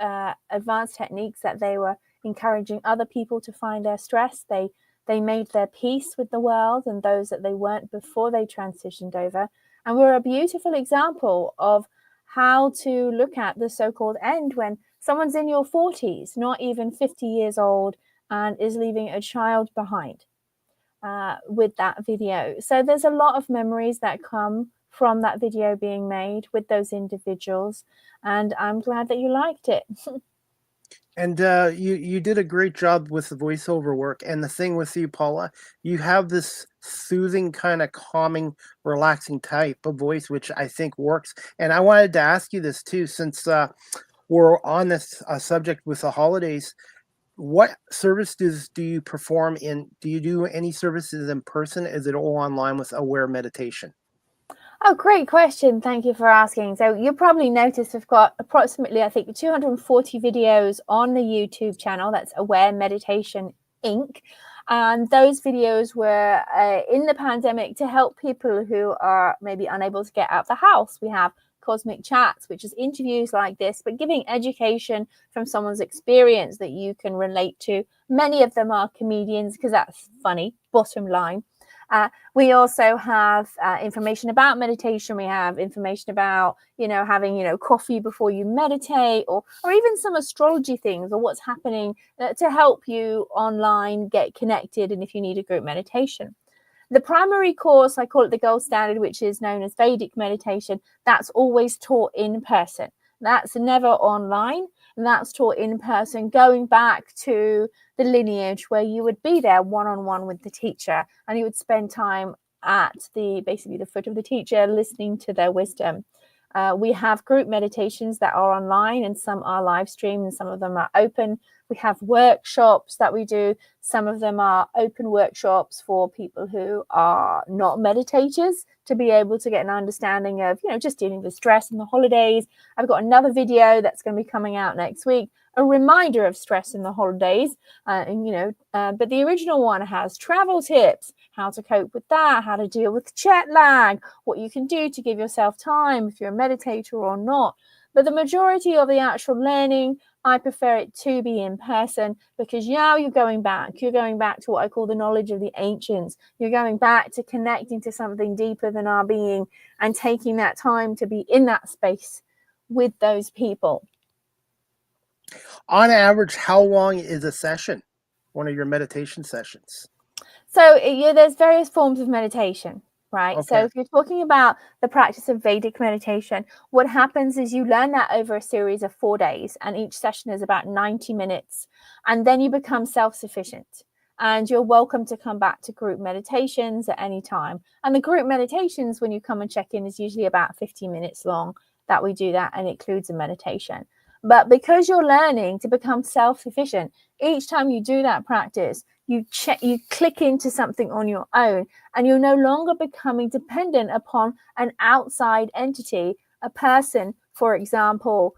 [SPEAKER 2] advanced techniques that they were encouraging other people to find their stress. They made their peace with the world and those that they weren't before they transitioned over. And we're a beautiful example of how to look at the so-called end when someone's in your 40s, not even 50 years old, and is leaving a child behind. With that video. So there's a lot of memories that come from that video being made with those individuals, and I'm glad that you liked it.
[SPEAKER 1] And you did a great job with the voiceover work. And the thing with you, Paula, you have this soothing, kind of calming, relaxing type of voice, which I think works. And I wanted to ask you this too, since we're on this subject with the holidays. What services do you perform in? Do you do any services in person? Is it all online with Aware Meditation?
[SPEAKER 2] Oh, great question. Thank you for asking. So you probably noticed I've got approximately, I think, 240 videos on the YouTube channel. That's Aware Meditation Inc. And those videos were in the pandemic to help people who are maybe unable to get out of the house. We have Cosmic Chats, which is interviews like this, but giving education from someone's experience that you can relate to. Many of them are comedians because that's funny, bottom line. We also have information about meditation. We have information about, having, coffee before you meditate, or even some astrology things, or what's happening to help you online get connected. And if you need a group meditation. The primary course, I call it the gold standard, which is known as Vedic meditation. That's always taught in person. That's never online. And that's taught in person, going back to the lineage where you would be there one-on-one with the teacher, and you would spend time at basically the foot of the teacher, listening to their wisdom. We have group meditations that are online, and some are live streamed, and some of them are open. We have workshops that we do. Some of them are open workshops for people who are not meditators, to be able to get an understanding of, just dealing with stress in the holidays. I've got another video that's going to be coming out next week, a reminder of stress in the holidays. But the original one has travel tips, how to cope with that, how to deal with jet lag, what you can do to give yourself time if you're a meditator or not. But the majority of the actual learning, I prefer it to be in person, because now you're going back to what I call the knowledge of the ancients. You're going back to connecting to something deeper than our being, and taking that time to be in that space with those people.
[SPEAKER 1] On average, how long is a session, one of your meditation sessions?
[SPEAKER 2] So there's various forms of meditation, right?
[SPEAKER 1] Okay.
[SPEAKER 2] So if you're talking about the practice of Vedic meditation, what happens is you learn that over a series of 4 days, and each session is about 90 minutes. And then you become self-sufficient, and you're welcome to come back to group meditations at any time. And the group meditations, when you come and check in, is usually about 15 minutes long that we do that, and it includes a meditation. But because you're learning to become self-sufficient, each time you do that practice, you click into something on your own, and you're no longer becoming dependent upon an outside entity, a person, for example,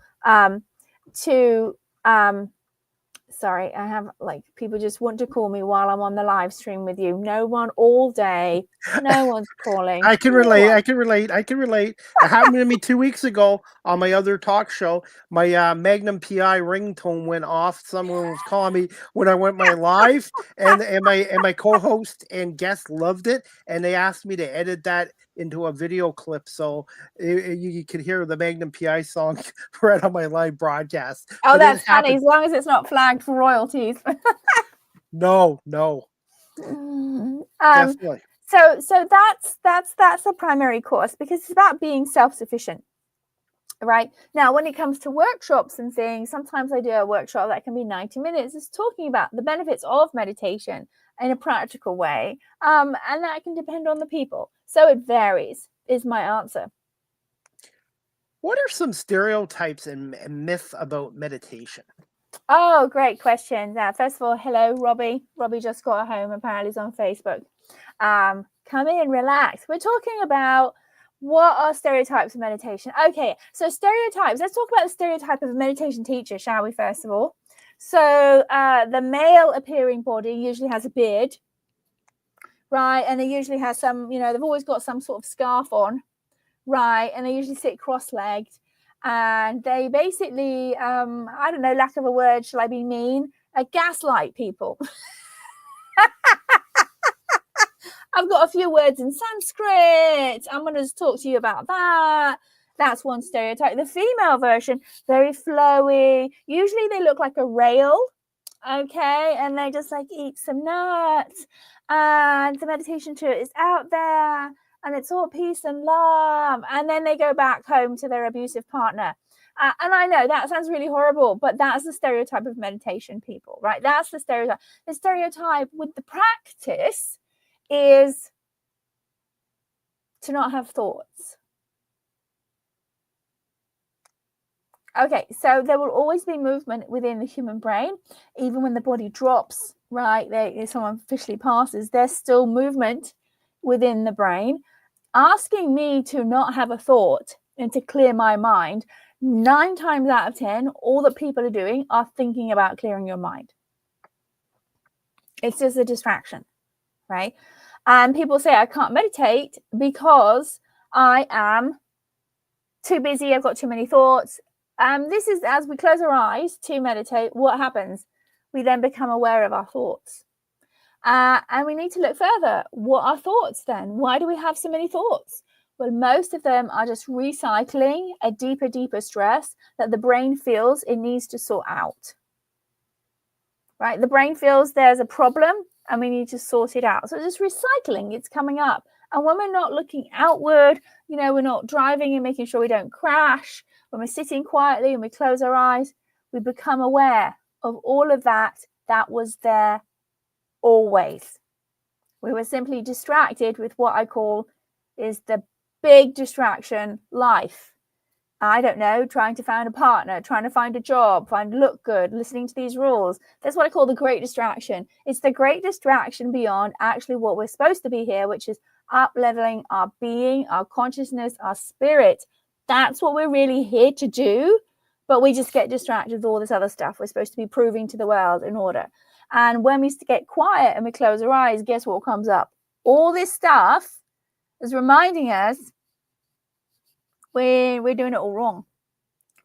[SPEAKER 2] sorry, I have people just want to call me while I'm on the live stream with you. No one all day. No one's calling.
[SPEAKER 1] I can relate. It happened to me 2 weeks ago on my other talk show. My Magnum PI ringtone went off. Someone was calling me when I went my live, and my co-host and guest loved it, and they asked me to edit that into a video clip, so you could hear the Magnum PI song right on my live broadcast.
[SPEAKER 2] Oh, that's funny, as long as it's not flagged for royalties.
[SPEAKER 1] No. Definitely.
[SPEAKER 2] So that's the primary course, because it's about being self-sufficient. Right now, when it comes to workshops and things, sometimes I do a workshop that can be 90 minutes. It's talking about the benefits of meditation in a practical way, and that can depend on the people. So it varies, is my answer.
[SPEAKER 1] What are some stereotypes and myths about meditation?
[SPEAKER 2] Oh, great question. First of all, hello, Robbie. Robbie just got home. Apparently, he's on Facebook. Come in, relax. We're talking about what are stereotypes of meditation. Okay, so stereotypes. Let's talk about the stereotype of a meditation teacher, shall we? First of all, so the male appearing body usually has a beard, right? And they usually has some, they've always got some sort of scarf on, right? And they usually sit cross-legged. And they basically, I don't know, lack of a word, shall I be mean? Gaslight people. I've got a few words in Sanskrit. I'm going to talk to you about that. That's one stereotype. The female version, very flowy. Usually they look like a rail, okay? And they just like eat some nuts. And the meditation tour is out there. And it's all peace and love. And then they go back home to their abusive partner. And I know that sounds really horrible, but that's the stereotype of meditation people, right? That's the stereotype. The stereotype with the practice is to not have thoughts. Okay, so there will always be movement within the human brain, even when the body drops, right? If someone officially passes, there's still movement within the brain. Asking me to not have a thought and to clear my mind, 9 times out of 10, all that people are doing are thinking about clearing your mind. It's just a distraction, right? And people say, I can't meditate because I am too busy. I've got too many thoughts. This is as we close our eyes to meditate, what happens? We then become aware of our thoughts. And we need to look further. What are thoughts then? Why do we have so many thoughts? Well, most of them are just recycling a deeper stress that the brain feels it needs to sort out. Right? The brain feels there's a problem and we need to sort it out. So it's just recycling, it's coming up. And when we're not looking outward, we're not driving and making sure we don't crash, when we're sitting quietly and we close our eyes, we become aware of all of that was there always. We were simply distracted with what I call is the big distraction, life. I don't know, trying to find a partner, trying to find a job, look good, listening to these rules. That's what I call the great distraction. It's the great distraction beyond actually what we're supposed to be here, which is up-leveling our being, our consciousness, our spirit. That's what we're really here to do, but we just get distracted with all this other stuff we're supposed to be proving to the world in order. And when we get quiet and we close our eyes, guess what comes up? All this stuff is reminding us we're doing it all wrong,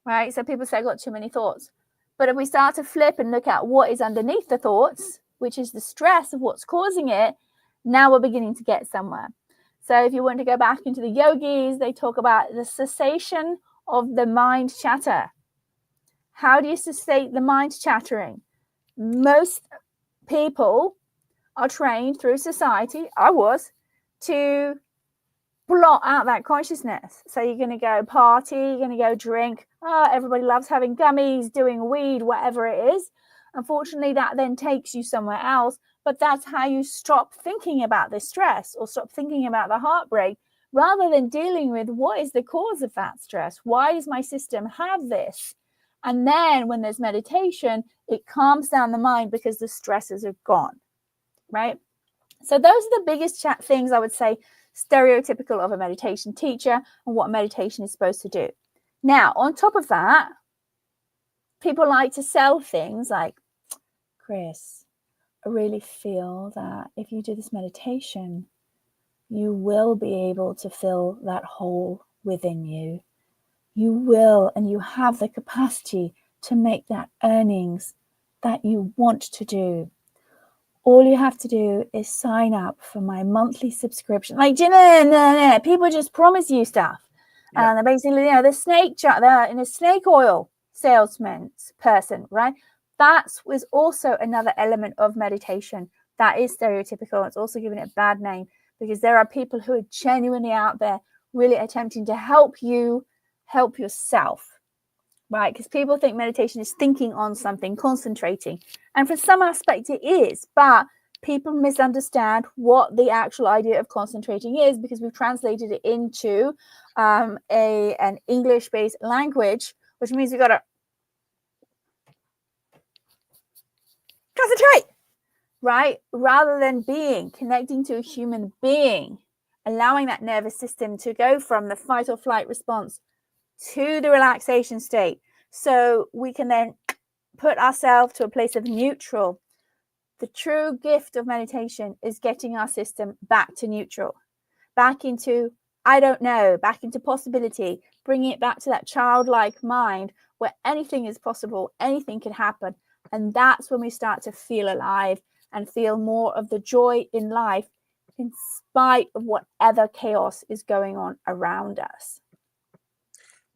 [SPEAKER 2] right? So people say, I got too many thoughts. But if we start to flip and look at what is underneath the thoughts, which is the stress of what's causing it, now we're beginning to get somewhere. So if you want to go back into the yogis, they talk about the cessation of the mind chatter. How do you cessate the mind chattering? Most people are trained through society, I was, to blot out that consciousness. So you're going to go party, you're going to go drink. Everybody loves having gummies, doing weed, whatever it is. Unfortunately, that then takes you somewhere else. But that's how you stop thinking about the stress or stop thinking about the heartbreak, rather than dealing with what is the cause of that stress. Why does my system have this? And then when there's meditation, it calms down the mind because the stresses are gone, right? So those are the biggest things I would say stereotypical of a meditation teacher and what meditation is supposed to do. Now, on top of that, people like to sell things like, Chris, I really feel that if you do this meditation, you will be able to fill that hole within you. You will, and you have the capacity to make that earnings that you want to do. All you have to do is sign up for my monthly subscription. Like, no. People just promise you stuff. Yeah. And they're basically, the they're in a snake oil salesman person, right? That was also another element of meditation that is stereotypical. It's also given it a bad name because there are people who are genuinely out there really attempting to help you help yourself, right? Because people think meditation is thinking on something, concentrating. And for some aspect it is, but people misunderstand what the actual idea of concentrating is, because we've translated it into an English-based language, which means we've got to concentrate, right? Rather than connecting to a human being, allowing that nervous system to go from the fight or flight response to the relaxation state, so we can then put ourselves to a place of neutral. The true gift of meditation is getting our system back to neutral, back into I don't know, back into possibility, bringing it back to that childlike mind where anything is possible, anything can happen. And that's when we start to feel alive and feel more of the joy in life, in spite of whatever chaos is going on around us.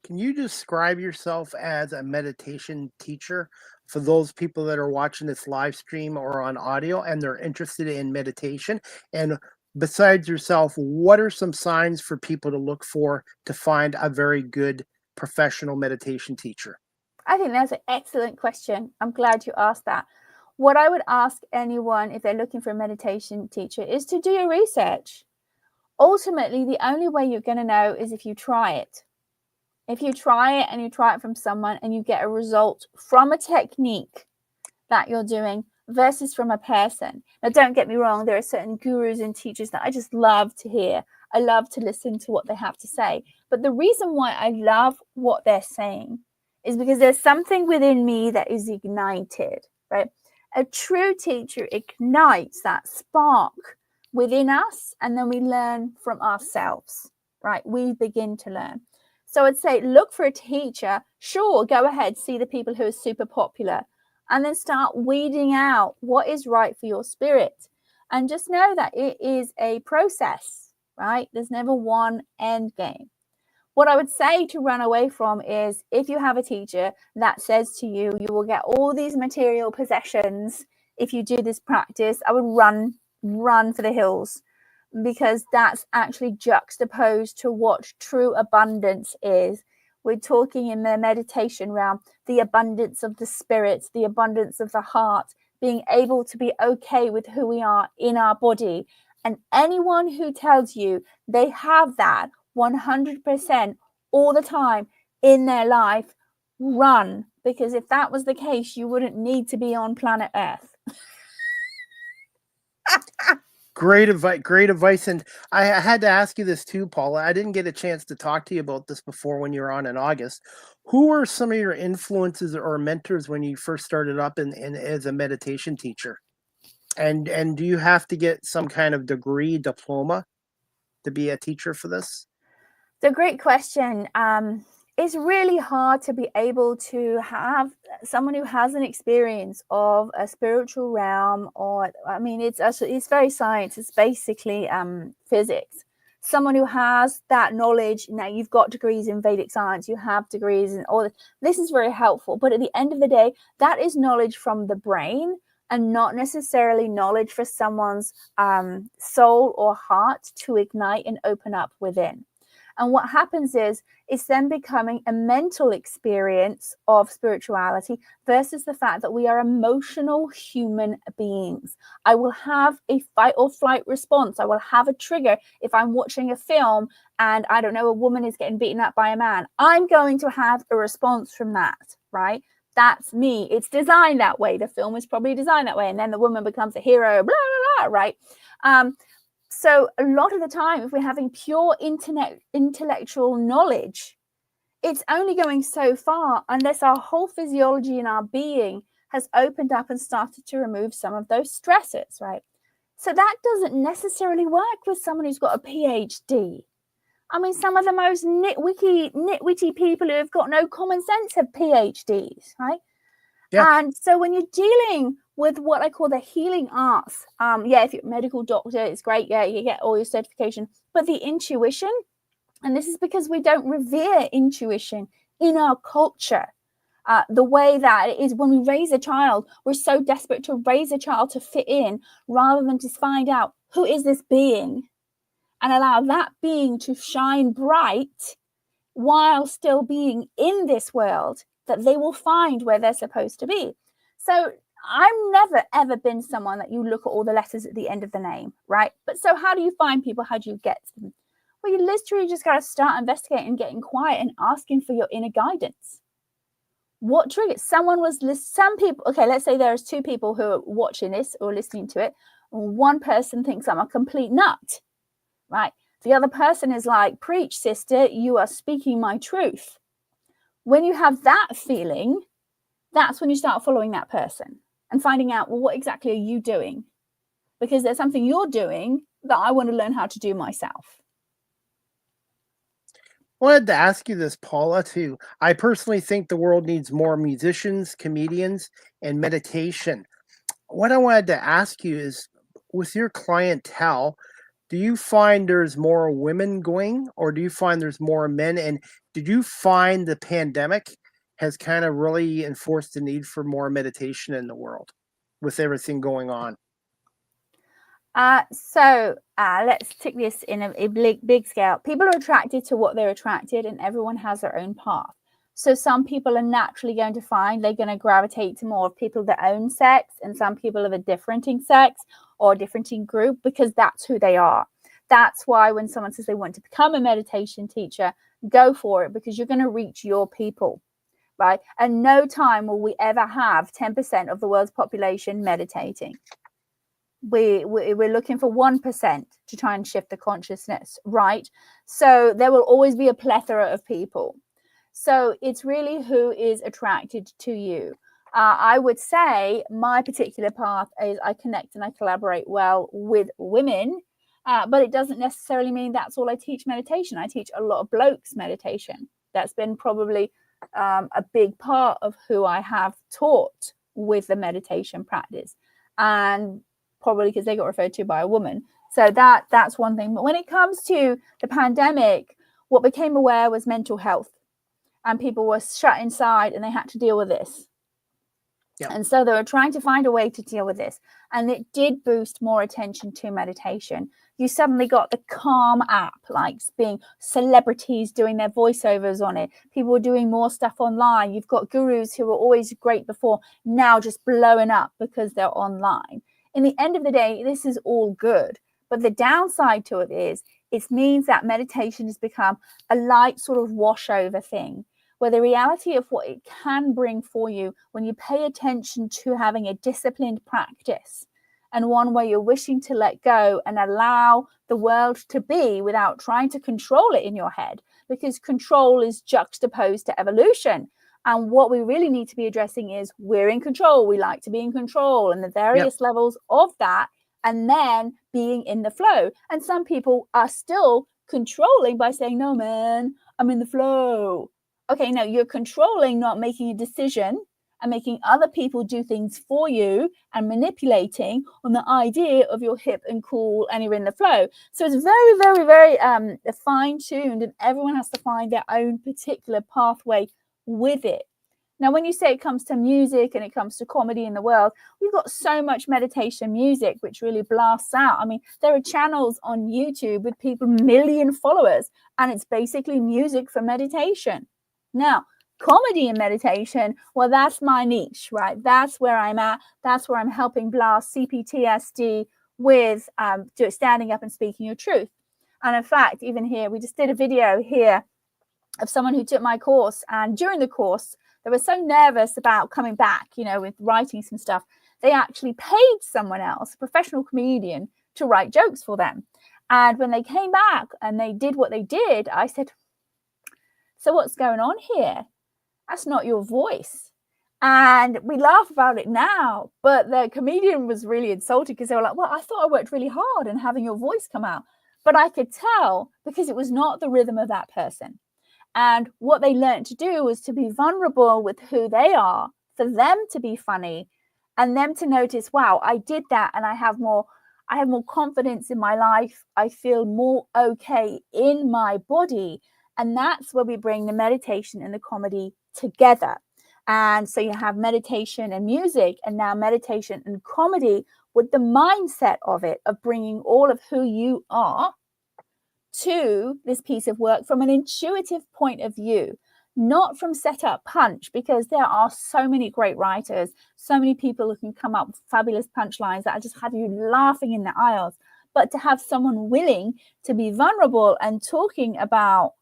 [SPEAKER 1] Can you describe yourself as a meditation teacher for those people that are watching this live stream or on audio and they're interested in meditation? And besides yourself, what are some signs for people to look for to find a very good professional meditation teacher?
[SPEAKER 2] I think that's an excellent question. I'm glad you asked that. What I would ask anyone if they're looking for a meditation teacher is to do your research. Ultimately, the only way you're going to know is if you try it. If you try it and you try it from someone and you get a result from a technique that you're doing versus from a person. Now, don't get me wrong, there are certain gurus and teachers that I just love to hear. I love to listen to what they have to say. But the reason why I love what they're saying is because there's something within me that is ignited, right? A true teacher ignites that spark within us, and then we learn from ourselves, right? We begin to learn. So I'd say look for a teacher. Sure, go ahead, see the people who are super popular, and then start weeding out what is right for your spirit. And just know that it is a process, right? There's never one end game. What I would say to run away from is if you have a teacher that says to you, you will get all these material possessions if you do this practice, I would run for the hills, because that's actually juxtaposed to what true abundance is. We're talking in the meditation realm, the abundance of the spirit, the abundance of the heart, being able to be okay with who we are in our body. And anyone who tells you they have that 100% all the time in their life, run, because if that was the case, you wouldn't need to be on planet Earth.
[SPEAKER 1] Great advice. And I had to ask you this too, Paula. I didn't get a chance to talk to you about this before when you were on in August. Who were some of your influences or mentors when you first started up in as a meditation teacher? And do you have to get some kind of diploma to be a teacher for this?
[SPEAKER 2] It's a great question. It's really hard to be able to have someone who has an experience of a spiritual realm, or it's very science. It's basically physics. Someone who has that knowledge. Now, you've got degrees in Vedic science, you have degrees in all this. This is very helpful, but at the end of the day, that is knowledge from the brain and not necessarily knowledge for someone's soul or heart to ignite and open up within. And what happens is it's then becoming a mental experience of spirituality versus the fact that we are emotional human beings. I will have a fight or flight response. I will have a trigger if I'm watching a film and, I don't know, a woman is getting beaten up by a man. I'm going to have a response from that, right? That's me. It's designed that way. The film is probably designed that way. And then the woman becomes a hero, blah, blah, blah, right? So a lot of the time, if we're having pure intellectual knowledge, it's only going so far unless our whole physiology and our being has opened up and started to remove some of those stressors, right? So that doesn't necessarily work with someone who's got a PhD. I mean, some of the most nitwitty people who have got no common sense have PhDs, right? Yeah. And so when you're dealing with what I call the healing arts, if you're a medical doctor, it's great. Yeah, you get all your certification. But the intuition, and this is because we don't revere intuition in our culture. The way that it is when we raise a child, we're so desperate to raise a child to fit in rather than just find out who is this being and allow that being to shine bright while still being in this world, that they will find where they're supposed to be. So I've never ever been someone that you look at all the letters at the end of the name, right? But so how do you find people? How do you get to them? Well, you literally just got to start investigating, getting quiet and asking for your inner guidance. What triggers? Some people, okay, let's say there's two people who are watching this or listening to it. One person thinks I'm a complete nut, right? The other person is like, preach, sister, you are speaking my truth. When you have that feeling, that's when you start following that person and finding out, well, what exactly are you doing? Because there's something you're doing that I want to learn how to do myself.
[SPEAKER 1] I wanted to ask you this, Paula, too. I personally think the world needs more musicians, comedians, and meditation. What I wanted to ask you is, with your clientele, do you find there's more women going, or do you find there's more men? And did you find the pandemic has kind of really enforced the need for more meditation in the world with everything going on?
[SPEAKER 2] Let's take this in a big scale. People are attracted to what they're attracted, and everyone has their own path. So some people are naturally going to find they're going to gravitate to more of people of their own sex, and some people of a differing sex or a differing group, because that's who they are. That's why when someone says they want to become a meditation teacher, go for it, because you're going to reach your people, right? And no time will we ever have 10% of the world's population meditating. We're looking for 1% to try and shift the consciousness, right? So there will always be a plethora of people. So it's really who is attracted to you. I would say my particular path is I connect and I collaborate well with women, but it doesn't necessarily mean that's all I teach meditation. I teach a lot of blokes meditation. That's been probably a big part of who I have taught with the meditation practice, and probably because they got referred to by a woman. So that's one thing. But when it comes to the pandemic, what became aware was mental health, and people were shut inside and they had to deal with this. Yep. And so they were trying to find a way to deal with this. And it did boost more attention to meditation. You suddenly got the Calm app, like being celebrities doing their voiceovers on it. People were doing more stuff online. You've got gurus who were always great before, now just blowing up because they're online. In the end of the day, this is all good. But the downside to it is, it means that meditation has become a light sort of washover thing, where the reality of what it can bring for you when you pay attention to having a disciplined practice, and one where you're wishing to let go and allow the world to be without trying to control it in your head, because control is juxtaposed to evolution. And what we really need to be addressing is we're in control. We like to be in control, and the various levels of that, and then being in the flow. And some people are still controlling by saying, no, man, I'm in the flow. Okay, no, you're controlling, not making a decision and making other people do things for you and manipulating on the idea of you're hip and cool and you're in the flow. So it's very, very, very fine-tuned, and everyone has to find their own particular pathway with it. Now, when you say it comes to music and it comes to comedy in the world, we've got so much meditation music which really blasts out. I mean, there are channels on YouTube with people, million followers, and it's basically music for meditation. Now, comedy and meditation, well, that's my niche, right? That's where I'm at. That's where I'm helping blast CPTSD with standing up and speaking your truth. And in fact, even here, we just did a video here of someone who took my course, and during the course, they were so nervous about coming back, with writing some stuff. They actually paid someone else, a professional comedian, to write jokes for them. And when they came back and they did what they did, I said, so what's going on here? That's not your voice. And we laugh about it now, but the comedian was really insulted because they were like, well, I thought I worked really hard in having your voice come out. But I could tell because it was not the rhythm of that person. And what they learned to do was to be vulnerable with who they are, for them to be funny, and them to notice, wow, I did that, and I have more confidence in my life. I feel more okay in my body. And that's where we bring the meditation and the comedy together. And so you have meditation and music, and now meditation and comedy with the mindset of it, of bringing all of who you are to this piece of work from an intuitive point of view, not from set up punch, because there are so many great writers, so many people who can come up with fabulous punchlines that just have you laughing in the aisles, but to have someone willing to be vulnerable and talking about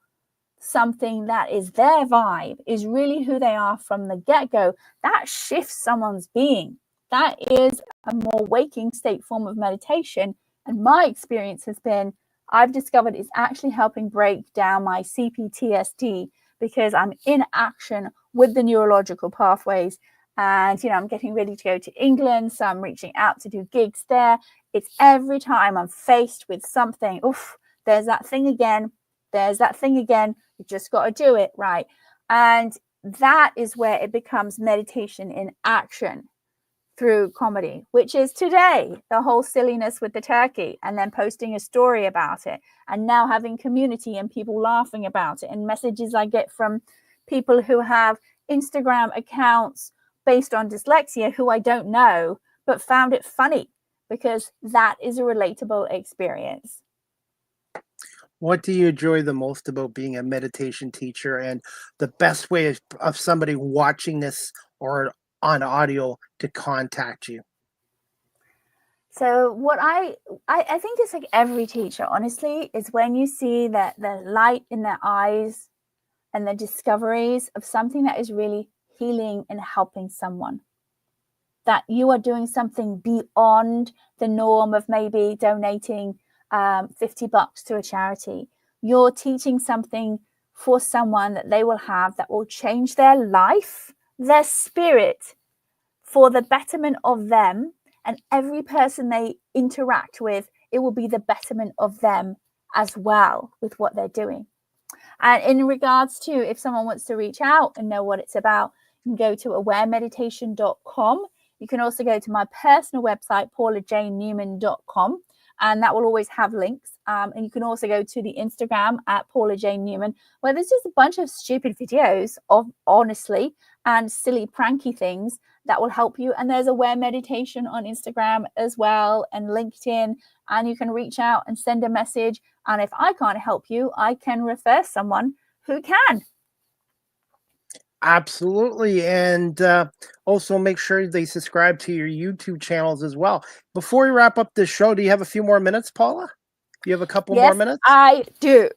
[SPEAKER 2] something that is their vibe, is really who they are from the get-go, that shifts someone's being. That is a more waking state form of meditation. And my experience has been, I've discovered it's actually helping break down my CPTSD, because I'm in action with the neurological pathways. And, you know, I'm getting ready to go to England, so I'm reaching out to do gigs there. It's every time I'm faced with something, oof, there's that thing again. There's that thing again. You just got to do it, right? And that is where it becomes meditation in action through comedy, which is today, the whole silliness with the turkey, and then posting a story about it, and now having community and people laughing about it, and messages I get from people who have Instagram accounts based on dyslexia who I don't know, but found it funny, because that is a relatable experience.
[SPEAKER 1] What do you enjoy the most about being a meditation teacher, and the best way of somebody watching this or on audio to contact you?
[SPEAKER 2] So what I think it's like every teacher, honestly, is when you see that the light in their eyes and the discoveries of something that is really healing and helping someone, that you are doing something beyond the norm of maybe donating $50 to a charity. You're teaching something for someone that they will have that will change their life, their spirit, for the betterment of them, and every person they interact with, it will be the betterment of them as well with what they're doing. And in regards to, if someone wants to reach out and know what it's about, you can go to awaremeditation.com. You can also go to my personal website, paulajanenewman.com, and that will always have links. And you can also go to the Instagram at paulajanenewman, where there's just a bunch of stupid videos of, honestly, and silly pranky things that will help you. And there's Aware Meditation on Instagram as well, and LinkedIn, and you can reach out and send a message. And if I can't help you, I can refer someone who can.
[SPEAKER 1] Absolutely. And also make sure they subscribe to your YouTube channels as well. Before we wrap up this show, do you have a few more minutes, Paula? Do you have a couple more minutes?
[SPEAKER 2] I do.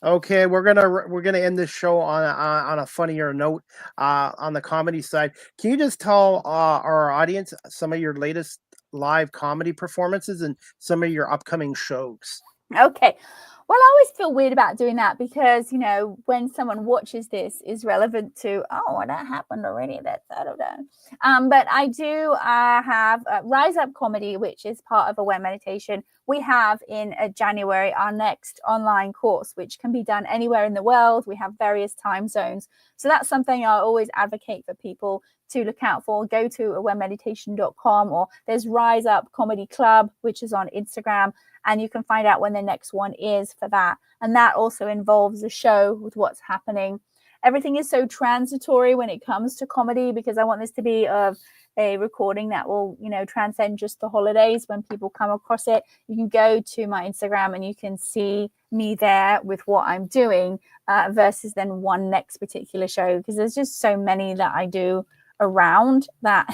[SPEAKER 1] Okay, we're gonna end this show on a funnier note, on the comedy side. Can you just tell our audience some of your latest live comedy performances and some of your upcoming shows?
[SPEAKER 2] Okay. Well, I always feel weird about doing that, because, you know, when someone watches this is relevant to, oh, that happened already. That's out of that. But I do have Rise Up Comedy, which is part of Aware Meditation. We have in January our next online course, which can be done anywhere in the world. We have various time zones. So that's something I always advocate for people to look out for. Go to awaremeditation.com, or there's Rise Up Comedy Club, which is on Instagram, and you can find out when the next one is for that. And that also involves a show with what's happening. Everything is so transitory when it comes to comedy, because I want this to be of a recording that will, you know, transcend just the holidays. When people come across it, you can go to my Instagram and you can see me there with what I'm doing, versus then one next particular show, because there's just so many that I do around that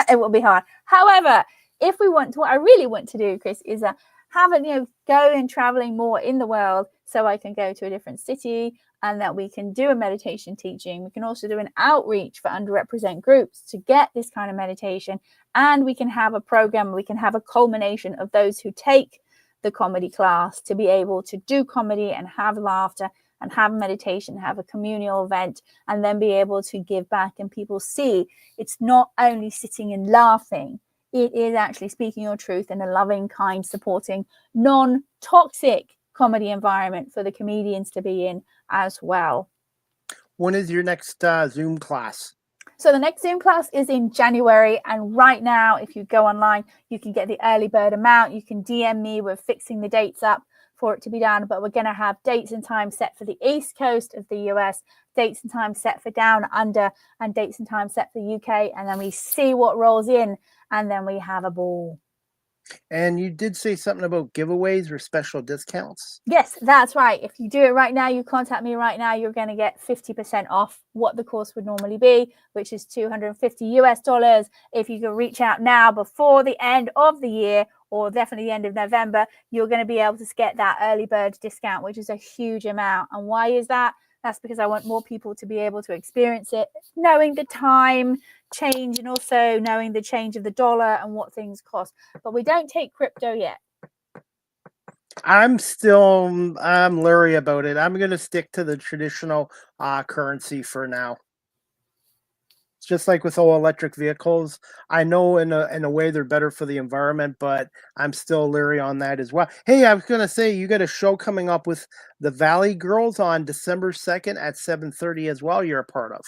[SPEAKER 2] it will be hard. However, if we want to, what I really want to do, Chris, is have it, you know, go and traveling more in the world, so I can go to a different city, and that we can do a meditation teaching. We can also do an outreach for underrepresented groups to get this kind of meditation, and we can have a program, we can have a culmination of those who take the comedy class to be able to do comedy and have laughter and have meditation, have a communal event, and then be able to give back. And people see it's not only sitting and laughing, it is actually speaking your truth in a loving, kind, supporting, non-toxic comedy environment for the comedians to be in as well.
[SPEAKER 1] When is your next Zoom class?
[SPEAKER 2] So the next Zoom class is in January. And right now, if you go online, you can get the early bird amount. You can DM me. We're fixing the dates up for it to be done. But we're going to have dates and times set for the East Coast of the US, dates and times set for Down Under, and dates and times set for the UK. And then we see what rolls in. And then we have a ball.
[SPEAKER 1] And you did say something about giveaways or special discounts.
[SPEAKER 2] Yes, that's right. If you do it right now, you contact me right now, you're going to get 50% off what the course would normally be, which is $250. If you can reach out now before the end of the year, or definitely the end of November, you're going to be able to get that early bird discount, which is a huge amount. And why is that? That's because I want more people to be able to experience it, knowing the time change and also knowing the change of the dollar and what things cost. But we don't take crypto yet.
[SPEAKER 1] I'm leery about it. I'm going to stick to the traditional currency for now. It's just like with all electric vehicles. I know in a way they're better for the environment, but I'm still leery on that as well. Hey, I was going to say you got a show coming up with the Valley Girls on December 2nd at 7:30 as well. You're a part of.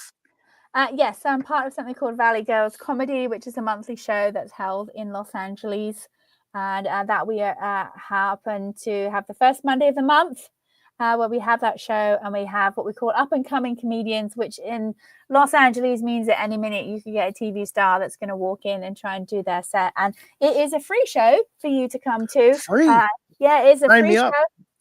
[SPEAKER 2] Yes, I'm part of something called Valley Girls Comedy, which is a monthly show that's held in Los Angeles, and that we happen to have the first Monday of the month where we have that show, and we have what we call up and coming comedians, which in Los Angeles means that any minute you can get a TV star that's going to walk in and try and do their set, and it is a free show for you to come to.
[SPEAKER 1] Free?
[SPEAKER 2] Yeah, it's a
[SPEAKER 1] Sign
[SPEAKER 2] free
[SPEAKER 1] me
[SPEAKER 2] show.
[SPEAKER 1] up.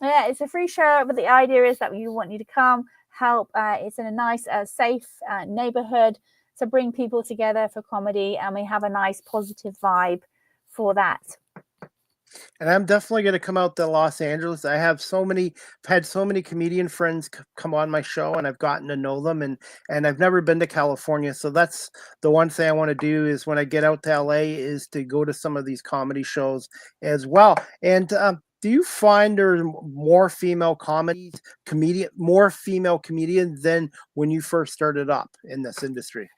[SPEAKER 2] Yeah, it's a free show, but the idea is that we want you to come. Help. It's in a nice, safe neighborhood to bring people together for comedy, and we have a nice positive vibe for that.
[SPEAKER 1] And I'm definitely going to come out to Los Angeles. I've had so many comedian friends come on my show, and I've gotten to know them, and I've never been to California. So that's the one thing I want to do is when I get out to LA is to go to some of these comedy shows as well. And do you find there's more female comedians than when you first started up in this industry?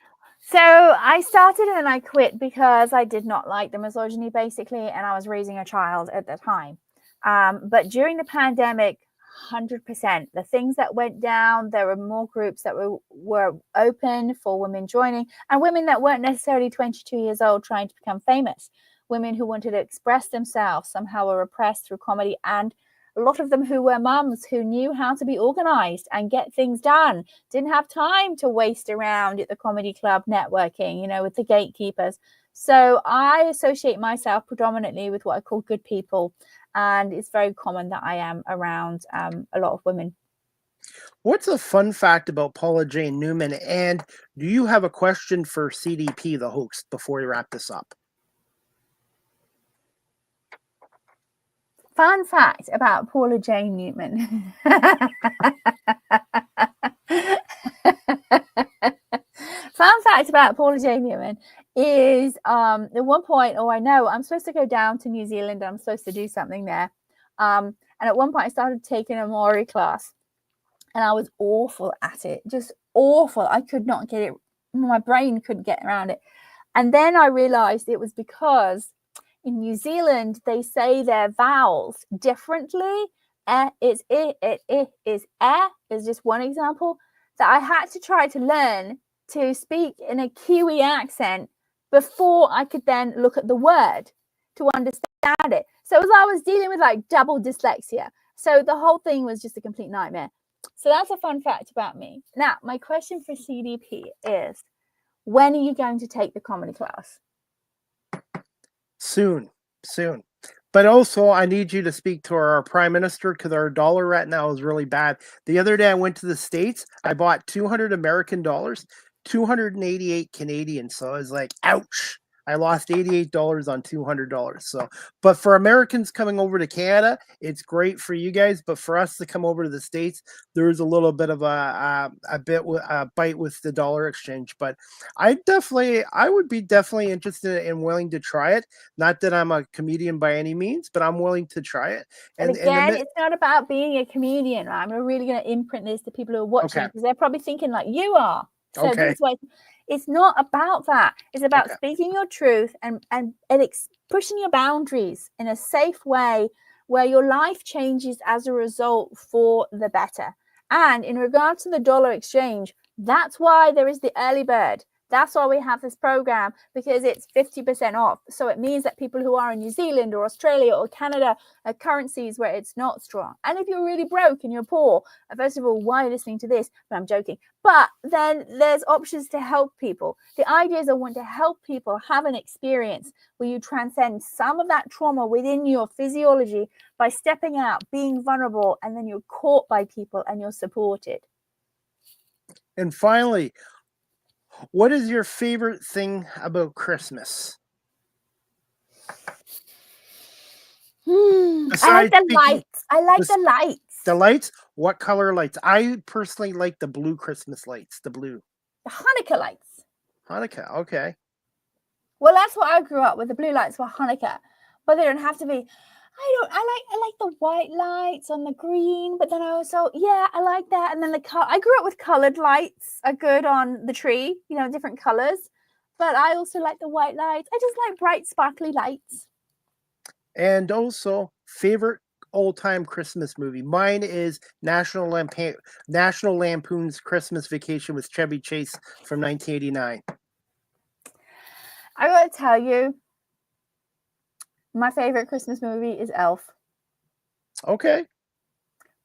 [SPEAKER 2] So I started and I quit because I did not like the misogyny, basically, and I was raising a child at the time. But during the pandemic, 100%, the things that went down, there were more groups that were open for women joining, and women that weren't necessarily 22 years old trying to become famous. Women who wanted to express themselves somehow were oppressed through comedy, and a lot of them who were mums who knew how to be organized and get things done, didn't have time to waste around at the comedy club networking, with the gatekeepers. So I associate myself predominantly with what I call good people. And it's very common that I am around a lot of women.
[SPEAKER 1] What's a fun fact about paulajanenewman? And do you have a question for CDP, the host, before we wrap this up?
[SPEAKER 2] Fun fact about Paula Jane Newman. Fun fact about Paula Jane Newman is at one point, I know I'm supposed to go down to New Zealand. I'm supposed to do something there. And at one point I started taking a Maori class, and I was awful at it, just awful. I could not get it. My brain couldn't get around it. And then I realized it was because in New Zealand, they say their vowels differently. Is just one example that I had to try to learn to speak in a Kiwi accent before I could then look at the word to understand it. So as I was dealing with like double dyslexia. So the whole thing was just a complete nightmare. So that's a fun fact about me. Now, my question for CDP is, when are you going to take the comedy class?
[SPEAKER 1] Soon. But also, I need you to speak to our prime minister because our dollar right now is really bad. The other day I went to the States. I bought 200 American dollars, 288 Canadian. So I was like, ouch. I lost $88 on $200. So, but for Americans coming over to Canada, it's great for you guys. But for us to come over to the States, there's a little bit of a bite with the dollar exchange. But I would be definitely interested and willing to try it. Not that I'm a comedian by any means, but I'm willing to try it.
[SPEAKER 2] And again, it's not about being a comedian. Right? I'm really going to imprint this to people who are watching because they're probably thinking like you are. So this is why it's not about that. It's about speaking your truth and pushing your boundaries in a safe way where your life changes as a result for the better. And in regard to the dollar exchange, that's why there is the early bird. That's why we have this program, because it's 50% off. So it means that people who are in New Zealand or Australia or Canada, currencies where it's not strong. And if you're really broke and you're poor, first of all, why are you listening to this? But I'm joking. But then there's options to help people. The idea is I want to help people have an experience where you transcend some of that trauma within your physiology by stepping out, being vulnerable, and then you're caught by people and you're supported.
[SPEAKER 1] And finally, what is your favorite thing about Christmas?
[SPEAKER 2] I like the lights. I like the lights.
[SPEAKER 1] The lights? What color lights? I personally like the blue Christmas lights, the blue.
[SPEAKER 2] The Hanukkah lights.
[SPEAKER 1] Hanukkah, okay.
[SPEAKER 2] Well, that's what I grew up with. The blue lights for Hanukkah, but they don't have to be. I like the white lights on the green, but then I like that. And then I grew up with colored lights are good on the tree, different colors. But I also like the white lights. I just like bright, sparkly lights.
[SPEAKER 1] And also, favorite old-time Christmas movie. Mine is National Lampoon's Christmas Vacation with Chevy Chase from 1989.
[SPEAKER 2] I gotta tell you, my favorite Christmas movie is Elf.
[SPEAKER 1] Okay.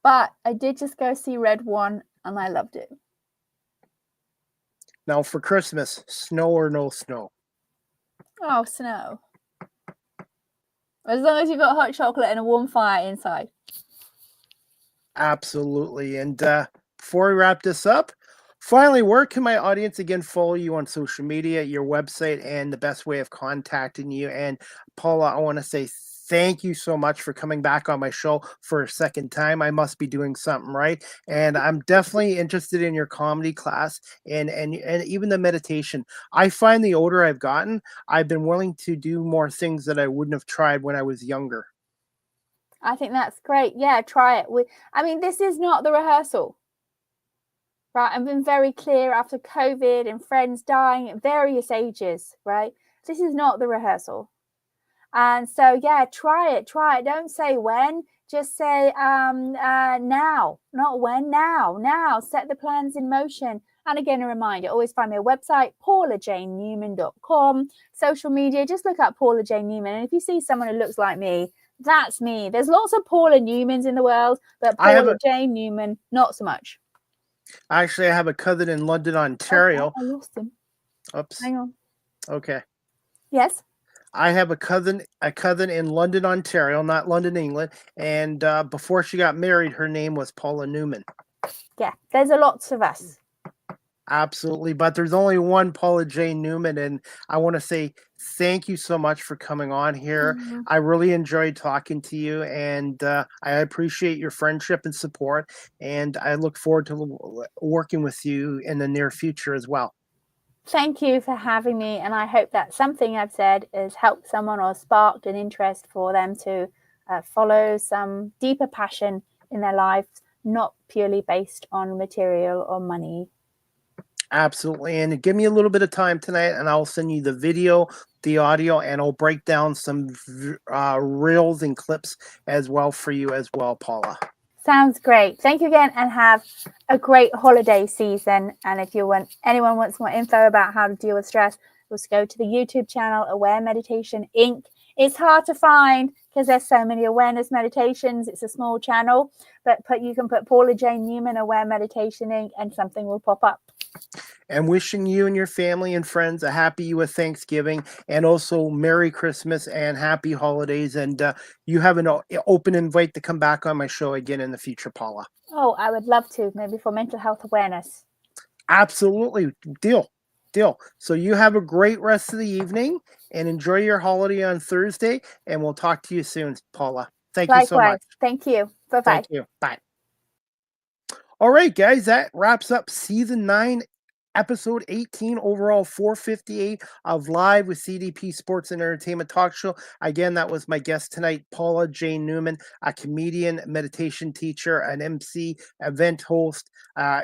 [SPEAKER 2] But I did just go see Red One, and I loved it.
[SPEAKER 1] Now for Christmas, snow or no snow?
[SPEAKER 2] Oh, snow. As long as you've got hot chocolate and a warm fire inside.
[SPEAKER 1] Absolutely. And before we wrap this up, finally, where can my audience again follow you on social media, your website, and the best way of contacting you? And Paula, I want to say thank you so much for coming back on my show for a second time. I must be doing something right. And I'm definitely interested in your comedy class and even the meditation. I find the older I've gotten, I've been willing to do more things that I wouldn't have tried when I was younger.
[SPEAKER 2] I think that's great. Yeah, try it. This is not the rehearsal. Right, I've been very clear after COVID and friends dying at various ages, right? This is not the rehearsal. And so, yeah, try it. Don't say when, just say now, not when, now. Set the plans in motion. And again, a reminder, always find me a website, paulajanenewman.com. Social media, just look up Paula Jane Newman. And if you see someone who looks like me, that's me. There's lots of Paula Newmans in the world, but Paula Jane Newman, not so much.
[SPEAKER 1] Actually, I have a cousin in London, Ontario.
[SPEAKER 2] Okay, I lost him.
[SPEAKER 1] Oops.
[SPEAKER 2] Hang on.
[SPEAKER 1] Okay.
[SPEAKER 2] Yes.
[SPEAKER 1] I have a cousin in London, Ontario, not London, England. And before she got married, her name was Paula Newman.
[SPEAKER 2] Yeah, there's a lot of us.
[SPEAKER 1] Absolutely. But there's only one Paula Jane Newman. And I want to say thank you so much for coming on here.
[SPEAKER 2] Mm-hmm.
[SPEAKER 1] I really enjoyed talking to you. And I appreciate your friendship and support. And I look forward to working with you in the near future as well.
[SPEAKER 2] Thank you for having me, and I hope that something I've said has helped someone or sparked an interest for them to follow some deeper passion in their lives, not purely based on material or money.
[SPEAKER 1] Absolutely. And give me a little bit of time tonight, and I'll send you the video, the audio, and I'll break down some reels and clips as well for you as well, Paula.
[SPEAKER 2] Sounds great. Thank you again, and have a great holiday season. And if anyone wants more info about how to deal with stress, just go to the YouTube channel, Aware Meditation Inc. It's hard to find because there's so many awareness meditations. It's a small channel, but you can put Paula Jane Newman, Aware Meditation Inc., and something will pop up.
[SPEAKER 1] And wishing you and your family and friends a happy Thanksgiving, and also Merry Christmas and Happy Holidays. And you have an open invite to come back on my show again in the future, Paula.
[SPEAKER 2] Oh, I would love to, maybe for mental health awareness.
[SPEAKER 1] Absolutely. Deal. So you have a great rest of the evening and enjoy your holiday on Thursday. And we'll talk to you soon, Paula. Thank you so much.
[SPEAKER 2] Thank you. Bye-bye.
[SPEAKER 1] Thank you. Bye. All right, guys, that wraps up season 9, episode 18, overall 458 of Live with CDP Sports and Entertainment Talk Show. Again, that was my guest tonight, Paula Jane Newman, a comedian, meditation teacher, an MC, event host,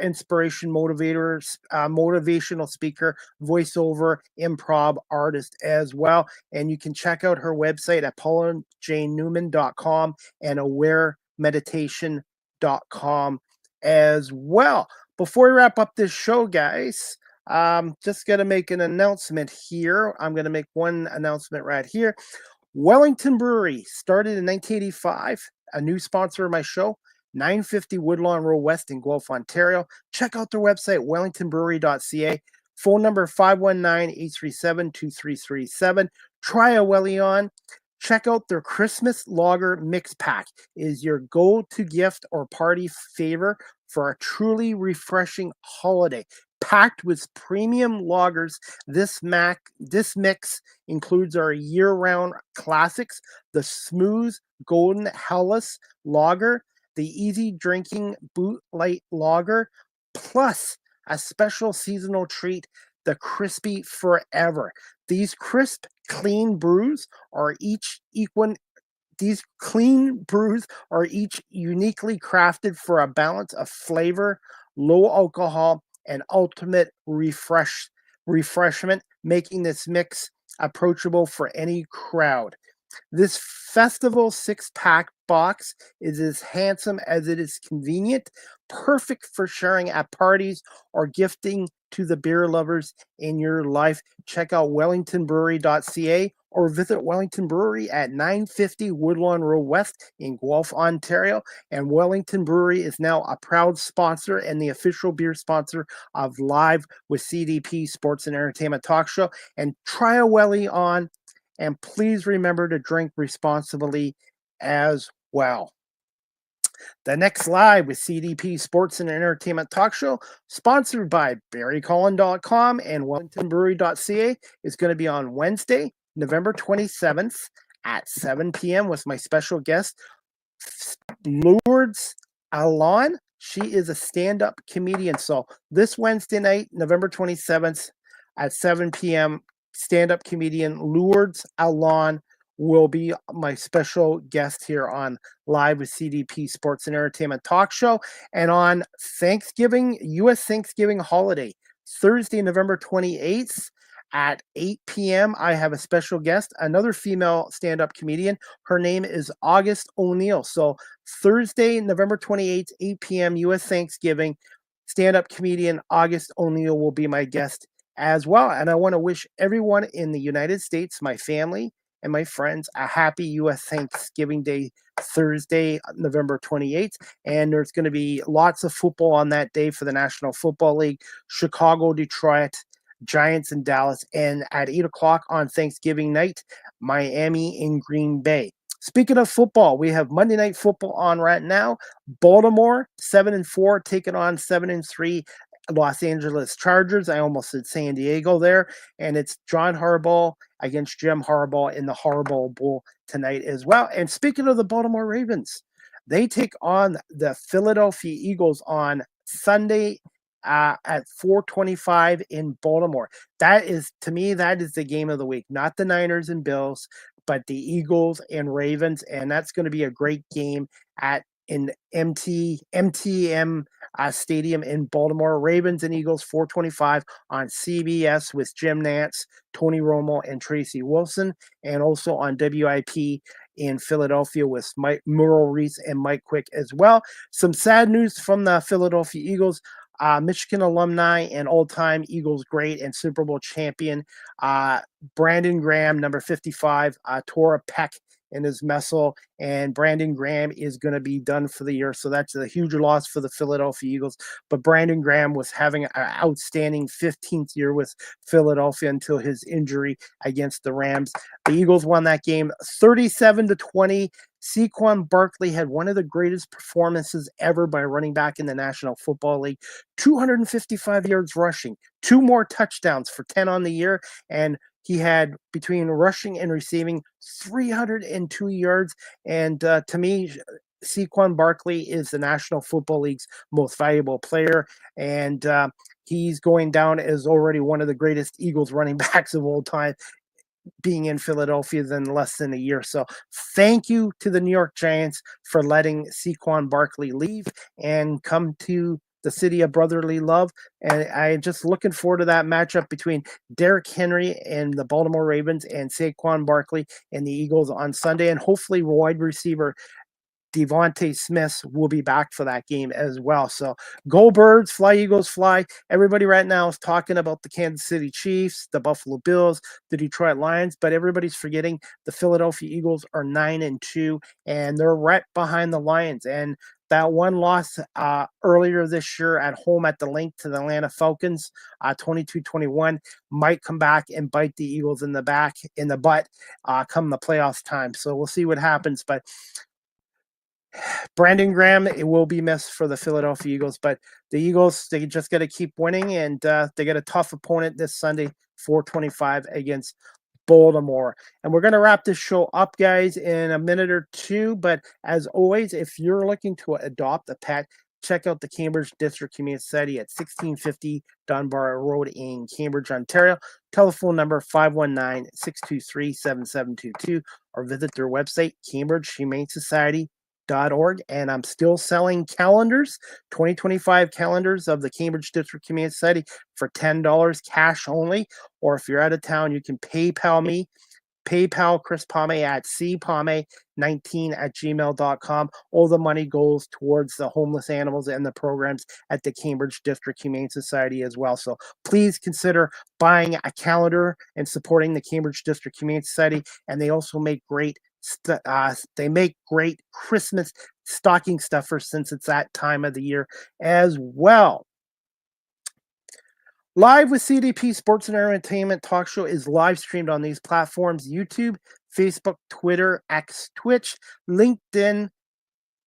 [SPEAKER 1] inspiration motivator, motivational speaker, voiceover, improv artist as well. And you can check out her website at paulajanenewman.com and awaremeditation.com as well. Before we wrap up this show, guys, Just going to make an announcement here. I'm going to make one announcement right here. Wellington Brewery started in 1985, a new sponsor of my show, 950 Woodlawn Road West in Guelph, Ontario. Check out their website, wellingtonbrewery.ca. Phone number 519-837-2337. Try a Welly on. Check out their Christmas Lager Mix Pack. It is your go-to gift or party favor for a truly refreshing holiday. Packed with premium lagers, this mix includes our year-round classics, the smooth Golden Helles Lager, the easy drinking Boot Light Lager, plus a special seasonal treat, the Crispy Forever. These crisp, clean brews are each These clean brews are each uniquely crafted for a balance of flavor, low alcohol, and ultimate refreshment, making this mix approachable for any crowd. This festival 6-pack box is as handsome as it is convenient, perfect for sharing at parties or gifting to the beer lovers in your life. Check out wellingtonbrewery.ca or visit Wellington Brewery at 950 Woodlawn Road West in Guelph, Ontario. And Wellington Brewery is now a proud sponsor and the official beer sponsor of Live with CDP Sports and Entertainment Talk Show. And try a Welly on. And please remember to drink responsibly as well. The next Live with CDP Sports and Entertainment Talk Show, sponsored by BarryCollin.com and WellingtonBrewery.ca, is going to be on Wednesday, November 27th at 7 p.m. with my special guest, Lourdes Alon. She is a stand-up comedian. So this Wednesday night, November 27th at 7 p.m., stand-up comedian Lourdes Alon will be my special guest here on Live with CDP Sports and Entertainment Talk Show. And on Thanksgiving, U.S. Thanksgiving holiday, Thursday, November 28th at 8 p.m., I have a special guest, another female stand-up comedian. Her name is August O'Neill. So Thursday, November 28th, 8 p.m., U.S. Thanksgiving, stand-up comedian August O'Neill will be my guest as well. And I want to wish everyone in the United States, my family and my friends, a happy U.S. Thanksgiving Day, Thursday, November 28th. And there's going to be lots of football on that day for the National Football League, Chicago, Detroit, Giants, and Dallas. And at 8 o'clock on Thanksgiving night, Miami and Green Bay. Speaking of football, we have Monday Night Football on right now. Baltimore, 7-4, taking on 7-3 Los Angeles Chargers. I almost said San Diego there. And it's John Harbaugh against Jim Harbaugh in the Harbaugh Bowl tonight as well. And speaking of the Baltimore Ravens, they take on the Philadelphia Eagles on Sunday at 4:25 in Baltimore. That is, to me, that is the game of the week. Not the Niners and Bills, but the Eagles and Ravens. And that's going to be a great game in MTM Stadium in Baltimore. Ravens and Eagles, 4:25 on CBS with Jim Nantz, Tony Romo, and Tracy Wilson, and also on WIP in Philadelphia with Merle Reese and Mike Quick as well. Some sad news from the Philadelphia Eagles. Michigan alumni and all-time Eagles great and Super Bowl champion Brandon Graham, number 55, tore a pec in his muscle, and Brandon Graham is going to be done for the year. So that's a huge loss for the Philadelphia Eagles. But Brandon Graham was having an outstanding 15th year with Philadelphia until his injury against the Rams. The Eagles won that game 37-20. Saquon Barkley had one of the greatest performances ever by running back in the National Football League. 255 yards rushing, 2 more touchdowns for 10 on the year, and he had, between rushing and receiving, 302 yards. And to me, Saquon Barkley is the National Football League's most valuable player. And he's going down as already one of the greatest Eagles running backs of all time, being in Philadelphia in less than a year. So thank you to the New York Giants for letting Saquon Barkley leave and come to the city of brotherly love. And I'm just looking forward to that matchup between Derrick Henry and the Baltimore Ravens and Saquon Barkley and the Eagles on Sunday. And hopefully wide receiver Devontae Smith will be back for that game as well. So go Birds, fly Eagles, fly. Everybody right now is talking about the Kansas City Chiefs, the Buffalo Bills, the Detroit Lions, but everybody's forgetting the Philadelphia Eagles are 9-2, and they're right behind the Lions. And that one loss earlier this year at home at the Link to the Atlanta Falcons, 22-21, might come back and bite the Eagles in the butt come the playoffs time. So we'll see what happens. But Brandon Graham, it will be missed for the Philadelphia Eagles. But the Eagles, they just got to keep winning, and they got a tough opponent this Sunday, 4:25 against Baltimore. And we're going to wrap this show up, guys, in a minute or two. But as always, if you're looking to adopt a pet, check out the Cambridge District Community Society at 1650 Dunbar Road in Cambridge, Ontario. Telephone number 519-623-7722, or visit their website, cambridgehumanesociety.org. And I'm still selling calendars, 2025 calendars of the Cambridge District Community Society for $10 cash only. Or if you're out of town, you can PayPal me. PayPal Chris Palme at cpalme19@gmail.com. All the money goes towards the homeless animals and the programs at the Cambridge District Humane Society as well. So please consider buying a calendar and supporting the Cambridge District Humane Society. And they also make great Christmas stocking stuffers, since it's that time of the year as well. Live with CDP Sports and Entertainment Talk Show is live streamed on these platforms: YouTube, Facebook, Twitter, X, Twitch, LinkedIn,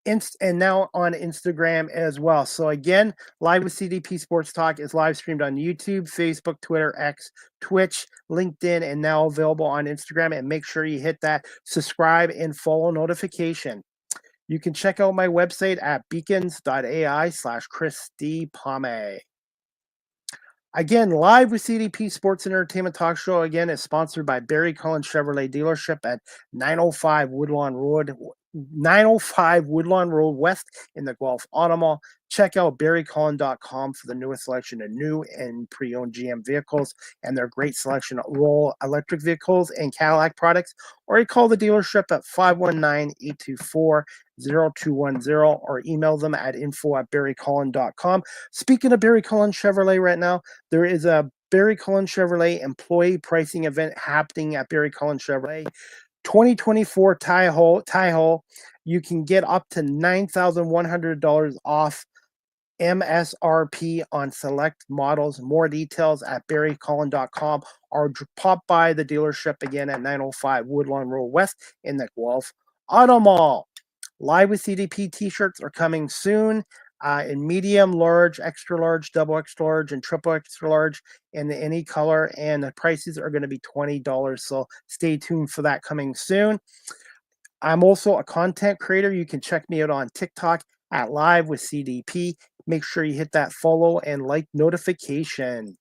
[SPEAKER 1] and now on Instagram as well. So again, Live with CDP Sports Talk is live streamed on YouTube, Facebook, Twitter, X, Twitch, LinkedIn, and now available on Instagram. And make sure you hit that subscribe and follow notification. You can check out my website at beacons.ai/Chris D. Palme. Again, Live with CDP Sports and Entertainment Talk Show, again, is sponsored by Barry Cullen Chevrolet Dealership at 905 Woodlawn Road West in the Guelph Auto Mall. Check out barrycullen.com for the newest selection of new and pre-owned GM vehicles and their great selection of Roll electric vehicles and Cadillac products. Or you call the dealership at 519-824-0210 or email them at info@barrycullen.com. Speaking of Barry Cullen Chevrolet right now, there is a Barry Cullen Chevrolet employee pricing event happening at Barry Cullen Chevrolet. 2024 Tahoe, you can get up to $9,100 off MSRP on select models. More details at barrycullen.com, or pop by the dealership again at 905 Woodlawn Road West in the Guelph Auto Mall. Live with CDP t-shirts are coming soon in medium, large, extra large, double extra large, and triple extra large in any color. And the prices are going to be $20. So stay tuned for that coming soon. I'm also a content creator. You can check me out on TikTok at Live with CDP. Make sure you hit that follow and like notification.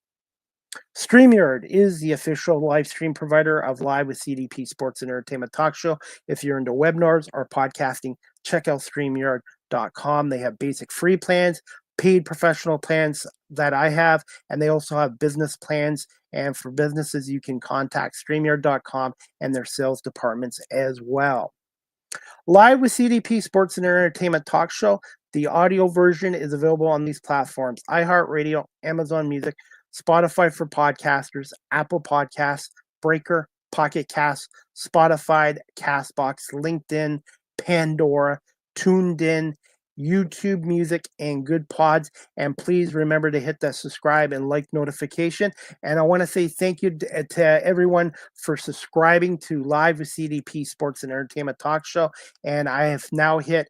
[SPEAKER 1] StreamYard is the official live stream provider of Live with CDP Sports and Entertainment Talk Show. If you're into webinars or podcasting, check out StreamYard.com. They have basic free plans, paid professional plans that I have, and they also have business plans. And for businesses, you can contact StreamYard.com and their sales departments as well. Live with CDP Sports and Entertainment Talk Show. The audio version is available on these platforms: iHeartRadio, Amazon Music, Spotify for podcasters, Apple Podcasts, Breaker, Pocket Cast, Spotify, Castbox, LinkedIn, Pandora, Tuned In, YouTube Music, and Good Pods. And please remember to hit that subscribe and like notification. And I want to say thank you to everyone for subscribing to Live with CDP Sports and Entertainment Talk Show. And I have now hit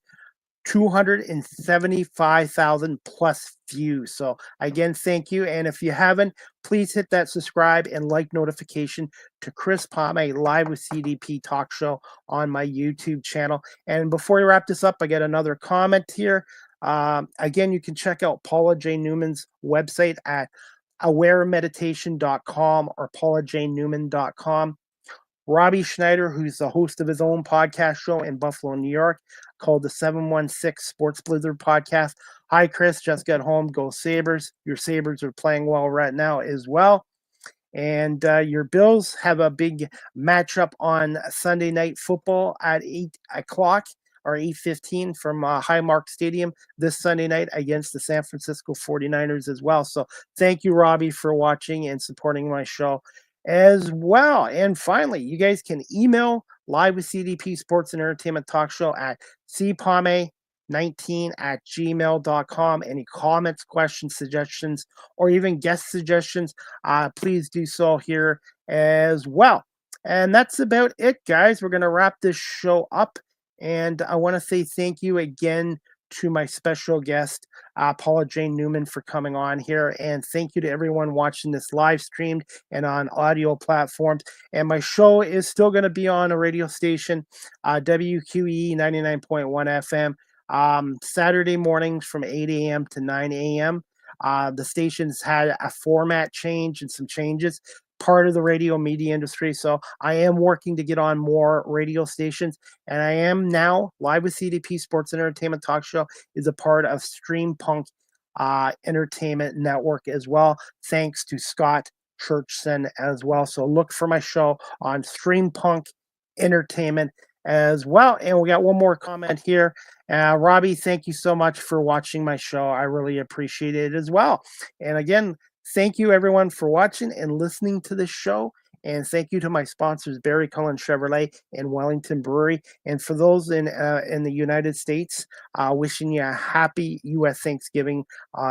[SPEAKER 1] 275,000 plus views. So again, thank you. And if you haven't, please hit that subscribe and like notification to Chris Palme Live with CDP Talk Show on my YouTube channel. And before we wrap this up, I get another comment here. Again, you can check out Paula J. Newman's website at awaremeditation.com or paulajanenewman.com. Robbie Schneider, who's the host of his own podcast show in Buffalo, New York, called the 716 Sports Blizzard podcast. Hi, Chris. Just got home. Go Sabres. Your Sabres are playing well right now as well. And your Bills have a big matchup on Sunday Night Football at 8 o'clock or 8:15 from Highmark Stadium this Sunday night against the San Francisco 49ers as well. So thank you, Robbie, for watching and supporting my show as well. And finally, you guys can email Live with CDP Sports and Entertainment Talk Show at cpame19@gmail.com. Any comments, questions, suggestions, or even guest suggestions, please do so here as well. And that's about it, guys. We're going to wrap this show up. And I want to say thank you again to my special guest, Paula Jane Newman, for coming on here. And thank you to everyone watching this live streamed and on audio platforms. And my show is still going to be on a radio station, WQE 99.1 FM, Saturday mornings from 8 a.m. to 9 a.m. The station's had a format change and some changes, part of the radio media industry. So I am working to get on more radio stations, and I am now Live with CDP Sports and Entertainment Talk Show is a part of Stream Punk Entertainment Network as well, thanks to Scott Churchson as well. So look for my show on Stream Punk Entertainment as well. And we got one more comment here. Robbie, thank you so much for watching my show. I really appreciate it as well. And again, thank you, everyone, for watching and listening to this show. And thank you to my sponsors, Barry Cullen Chevrolet and Wellington Brewery. And for those in the United States, wishing you a happy U.S. Thanksgiving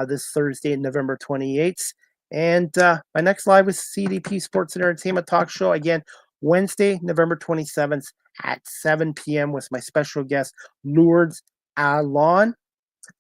[SPEAKER 1] this Thursday, November 28th. And my next Live with CDP Sports and Entertainment Talk Show, again, Wednesday, November 27th at 7 p.m. with my special guest, Lourdes Alon,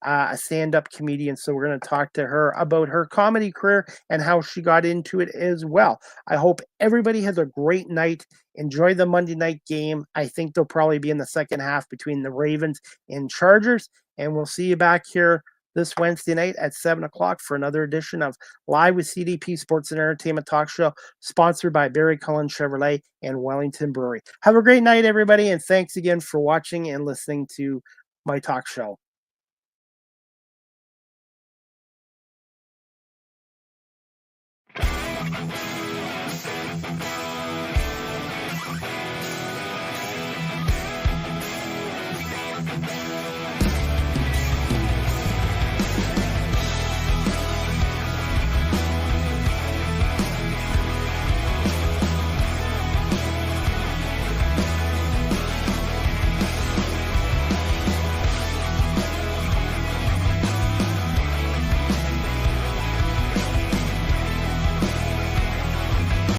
[SPEAKER 1] a stand-up comedian. So we're going to talk to her about her comedy career and how she got into it as well. I hope everybody has a great night. Enjoy the Monday night game. I think they'll probably be in the second half between the Ravens and Chargers. And we'll see you back here this Wednesday night at 7 o'clock for another edition of Live with CDP Sports and Entertainment Talk Show, sponsored by Barry Cullen Chevrolet and Wellington Brewery. Have a great night, everybody, and thanks again for watching and listening to my talk show.